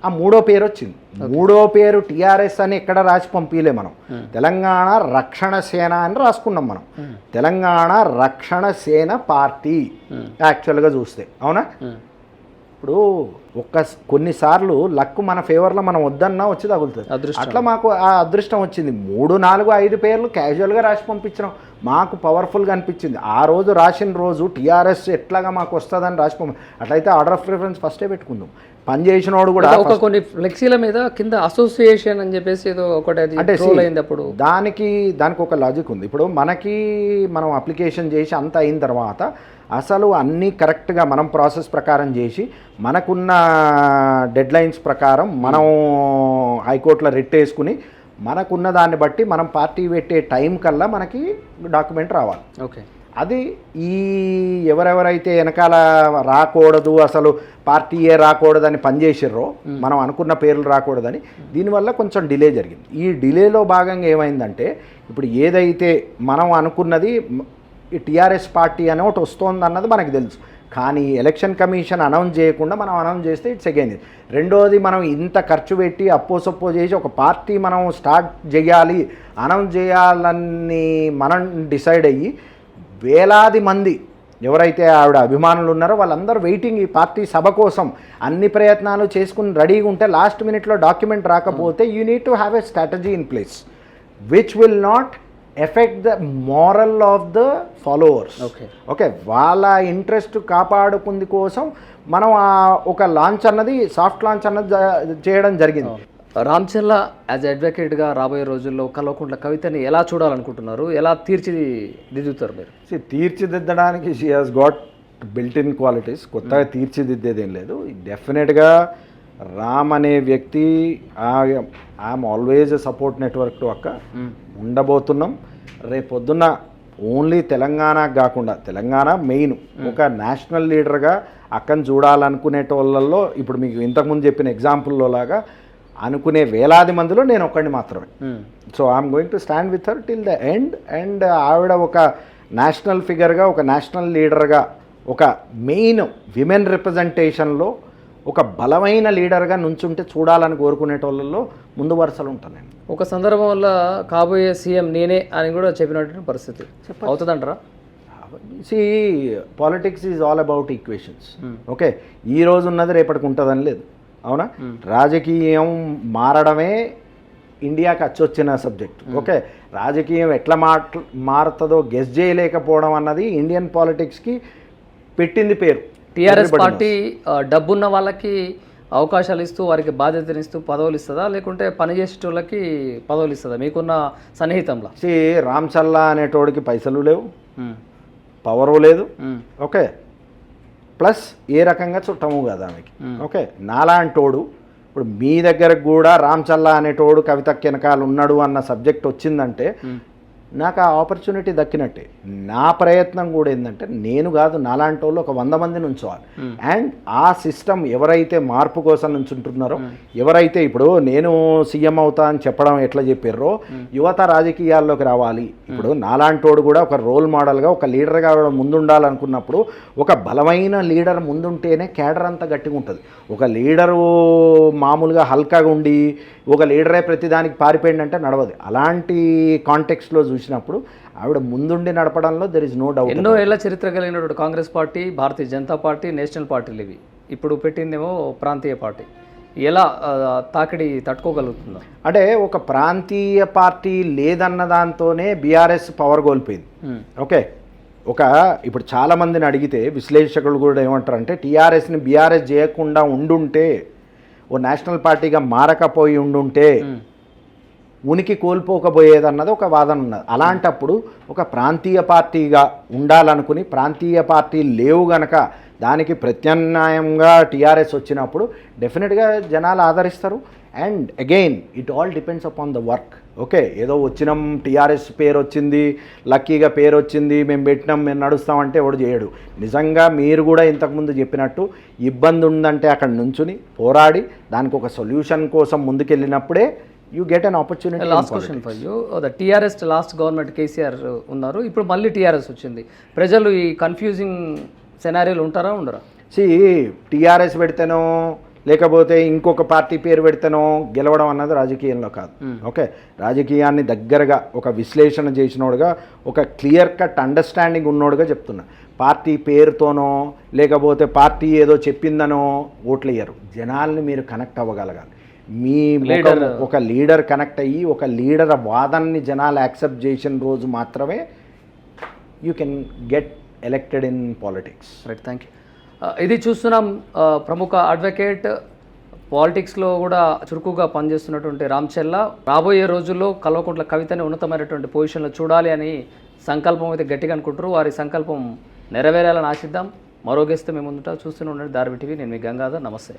ఆ మూడో పేరు వచ్చింది. మూడో పేరు టీఆర్ఎస్ అని ఎక్కడ రాసి పంపించలే మనం. తెలంగాణ రక్షణ సేన అని రాసుకున్నాం మనం. తెలంగాణ రక్షణ సేన పార్టీ యాక్చువల్గా చూస్తే, అవునా? ఇప్పుడు కొన్నిసార్లు లక్ మన ఫేవర్లో మనం వద్దన్నా వచ్చి తగులుతుంది. అట్లా మాకు ఆ అదృష్టం వచ్చింది. 3, 4, 5 పేర్లు క్యాజువల్గా రాసి పంపించడం మాకు పవర్ఫుల్గా అనిపించింది. ఆ రోజు రాసిన రోజు టీఆర్ఎస్ ఎట్లాగా మాకు వస్తుందని రాసి అట్లయితే ఆర్డర్ ఆఫ్ ప్రిఫరెన్స్ ఫస్టే పెట్టుకుందాం. పని చేసినోడు కూడా ఒక కొన్ని ఫ్లెక్సీల మీద కింద అసోసియేషన్ అని చెప్పేసి ఏదో ఒకటి అంటే అయింది. అప్పుడు దానికి ఒక లాజిక్ ఉంది. ఇప్పుడు మనం అప్లికేషన్ చేసి అంత అయిన తర్వాత అసలు అన్నీ కరెక్ట్గా మనం ప్రాసెస్ ప్రకారం చేసి మనకున్న డెడ్లైన్స్ ప్రకారం మనం హైకోర్టులో రిట్ వేసుకుని మనకున్న దాన్ని బట్టి మనం పార్టీ పెట్టే టైం కల్లా మనకి డాక్యుమెంట్ రావాలి. ఓకే, అది ఎవరెవరైతే వెనకాల రాకూడదు, అసలు పార్టీయే రాకూడదని పనిచేసిర్రో, మనం అనుకున్న పేర్లు రాకూడదని, దీనివల్ల కొంచెం డిలే జరిగింది. ఈ డిలేలో భాగంగా ఏమైందంటే, ఇప్పుడు ఏదైతే మనం అనుకున్నది ఈ టీఆర్ఎస్ పార్టీ అని ఒకటి వస్తుంది అన్నది మనకు తెలుసు. కానీ ఎలక్షన్ కమిషన్ అనౌన్స్ చేయకుండా మనం అనౌన్స్ చేస్తే ఇట్స్ అగైన్. రెండోది, మనం ఇంత ఖర్చు పెట్టి అప్పో చేసి ఒక పార్టీ మనం స్టార్ట్ చేయాలి, అనౌన్స్ చేయాలని మనం డిసైడ్ అయ్యి వేలాది మంది ఎవరైతే ఆవిడ అభిమానులు ఉన్నారో వాళ్ళందరూ వెయిటింగ్ ఈ పార్టీ సభ కోసం అన్ని ప్రయత్నాలు చేసుకుని రెడీగా ఉంటే లాస్ట్ మినిట్లో డాక్యుమెంట్ రాకపోతే you need to have a strategy in place which will not effect the moral of the followers. Okay, వాళ్ళ ఇంట్రెస్ట్ కాపాడుకుంది కోసం మనం ఒక లాంచ్ అన్నది, సాఫ్ట్ లాంచ్ అన్నది చేయడం జరిగింది. రామచల్ల యాజ్ అడ్వకేట్గా రాబోయే రోజుల్లో కల్వకుంట్ల కవితని ఎలా చూడాలనుకుంటున్నారు? ఎలా తీర్చిదిద్దుతారు మీరు? తీర్చిదిద్దడానికి she has got built in qualities. కొత్తగా తీర్చిదిద్దేదేం లేదు. డెఫినెట్గా రామ్ అనే వ్యక్తి, I am always support network to అక్క ఉండబోతున్నాం. రేపొద్దున్న ఓన్లీ తెలంగాణకు కాకుండా, తెలంగాణ మెయిన్, ఒక నేషనల్ లీడర్గా అక్కను చూడాలనుకునేటోళ్ళల్లో ఇప్పుడు మీకు ఇంతకుముందు చెప్పిన ఎగ్జాంపుల్లో లాగా అనుకునే వేలాది మందిలో నేను ఒక్కడిని మాత్రమే. So I'm going to stand with her till the end. And ఆవిడ ఒక నేషనల్ ఫిగర్గా, ఒక నేషనల్ లీడర్గా, ఒక మెయిన్ విమెన్ రిప్రజెంటేషన్లో ఒక బలమైన లీడర్గా నుంచుంటే చూడాలని కోరుకునేటోళ్ళలో ముందు వరుసలు ఉంటాను నేను. ఒక సందర్భం వల్ల కాబోయే సీఎం నేనే అని కూడా చెప్పినటువంటి పరిస్థితి అవుతుందంటారా? Politics is all about equations. Okay, ఈ రోజు ఉన్నది రేపటికి ఉంటుందని లేదు, అవునా? రాజకీయం మారడమే ఇండియాకి అచ్చొచ్చిన సబ్జెక్ట్. ఓకే, రాజకీయం ఎట్లా మారుతుందో గెస్ చేయలేకపోవడం అన్నది ఇండియన్ పాలిటిక్స్కి పెట్టింది పేరు. టీఆర్ఎస్ పార్టీ డబ్బున్న వాళ్ళకి అవకాశాలు ఇస్తూ, వారికి బాధ్యతనిస్తూ పదవులు ఇస్తుందా, లేకుంటే పనిచేసేటోళ్ళకి పదవులు ఇస్తుందా మీకున్న సన్నిహితంలో? రామచల్లా అనేటోడికి పైసలు లేవు, పవరు లేదు. ఓకే, ప్లస్ ఏ రకంగా చుట్టము కదా ఆమెకి. ఓకే, నాలాంటోడు ఇప్పుడు మీ దగ్గరకు కూడా రామచల్లా అనేటోడు కవితకి వెనకాల ఉన్నాడు అన్న సబ్జెక్ట్ వచ్చిందంటే నాకు ఆ ఆపర్చునిటీ దక్కినట్టే. నా ప్రయత్నం కూడా ఏంటంటే, నేను కాదు నాలాంటి వాళ్ళు ఒక 100 మందిని ఉంచవాలి. అండ్ ఆ సిస్టమ్ ఎవరైతే మార్పు కోసం నుంచుంటున్నారో, ఎవరైతే ఇప్పుడు నేను సీఎం అవుతా అని చెప్పడం ఎట్లా చెప్పారో, యువత రాజకీయాల్లోకి రావాలి. ఇప్పుడు నాలాంటోడు కూడా ఒక రోల్ మోడల్గా, ఒక లీడర్గా ముందుండాలనుకున్నప్పుడు ఒక బలమైన లీడర్ ముందుంటేనే క్యాడర్ అంతా గట్టిగా ఉంటుంది. ఒక లీడరు మామూలుగా హల్కాగా ఉండి ఒక లీడరే ప్రతిదానికి పారిపోయిందంటే నడవదు. అలాంటి కాంటెక్స్ట్లో చూసినప్పుడు ఆవిడ ముందుండి నడపడంలో దెర్ ఇస్ నో డౌట్. ఎన్నో ఏళ్ల చరిత్ర కలిగినటువంటి Congress party, Bharatiya Janata party, national పార్టీలు ఇవి. ఇప్పుడు పెట్టిందేమో ప్రాంతీయ పార్టీ. ఎలా తాకిడి తట్టుకోగలుగుతుందో? అంటే ఒక ప్రాంతీయ పార్టీ లేదన్న దాంతోనే బీఆర్ఎస్ పవర్ కోల్పోయింది. ఓకే, ఇప్పుడు చాలామందిని అడిగితే విశ్లేషకులు కూడా ఏమంటారంటే, టీఆర్ఎస్ని బీఆర్ఎస్ చేయకుండా ఉండుంటే, ఓ నేషనల్ పార్టీగా మారకపోయి ఉండుంటే ఉనికి కోల్పోకపోయేదన్నది ఒక వాదన ఉన్నది. అలాంటప్పుడు ఒక ప్రాంతీయ పార్టీగా ఉండాలనుకుని, ప్రాంతీయ పార్టీ లేవు గనక దానికి ప్రత్యామ్నాయంగా టీఆర్ఎస్ వచ్చినప్పుడు డెఫినెట్గా జనాలు ఆదరిస్తారు. And again it all depends upon the work. Okay, ఏదో వచ్చినాం, టీఆర్ఎస్ పేరు వచ్చింది, లక్కీగా పేరు వచ్చింది, మేము పెట్టినాం, మేము నడుస్తామంటే ఎవడు చేయడు. నిజంగా మీరు కూడా ఇంతకుముందు చెప్పినట్టు ఇబ్బంది ఉందంటే అక్కడ నుంచుని పోరాడి దానికి ఒక సొల్యూషన్ కోసం ముందుకెళ్ళినప్పుడే you get an opportunity. Last question for you. The TRS last government KCR ఉన్నారు, ఇప్పుడు మళ్ళీ టీఆర్ఎస్ వచ్చింది. ప్రజలు ఈ కన్ఫ్యూజింగ్ సెనారీలు ఉంటారా ఉండరా? టీఆర్ఎస్ పెడితేనో లేకపోతే ఇంకొక పార్టీ పేరు పెడితేనో గెలవడం అన్నది రాజకీయంలో కాదు. ఓకే, రాజకీయాన్ని దగ్గరగా ఒక విశ్లేషణ చేసినోడుగా, ఒక క్లియర్ కట్ అండర్స్టాండింగ్ ఉన్నోడుగా చెప్తున్నా. పార్టీ పేరుతోనో లేకపోతే పార్టీ ఏదో చెప్పిందనో ఓట్లు వేయరు. జనాల్ని మీరు కనెక్ట్ అవ్వగలగాలి. మీ ఒక లీడర్ కనెక్ట్ అయ్యి ఒక లీడర్ వాదనని జనాలు యాక్సెప్ట్ చేసిన రోజు మాత్రమే you can get elected in politics. Right, thank you. ఇది చూస్తున్నాం, ప్రముఖ అడ్వకేట్, పాలిటిక్స్లో కూడా చురుకుగా పనిచేస్తున్నటువంటి రామచెల్ల రాబోయే రోజుల్లో కల్వకుంట్ల కవితని ఉన్నతమైనటువంటి పొజిషన్లో చూడాలి అని సంకల్పం అయితే గట్టిగా అనుకుంటారు. వారి సంకల్పం నెరవేరాలని ఆశిద్దాం. మరో గెస్ట్ మేము ముందుట చూస్తూనే ఉండండి దార్వి టీవీ. నేను మీ గంగాధర్. నమస్తే.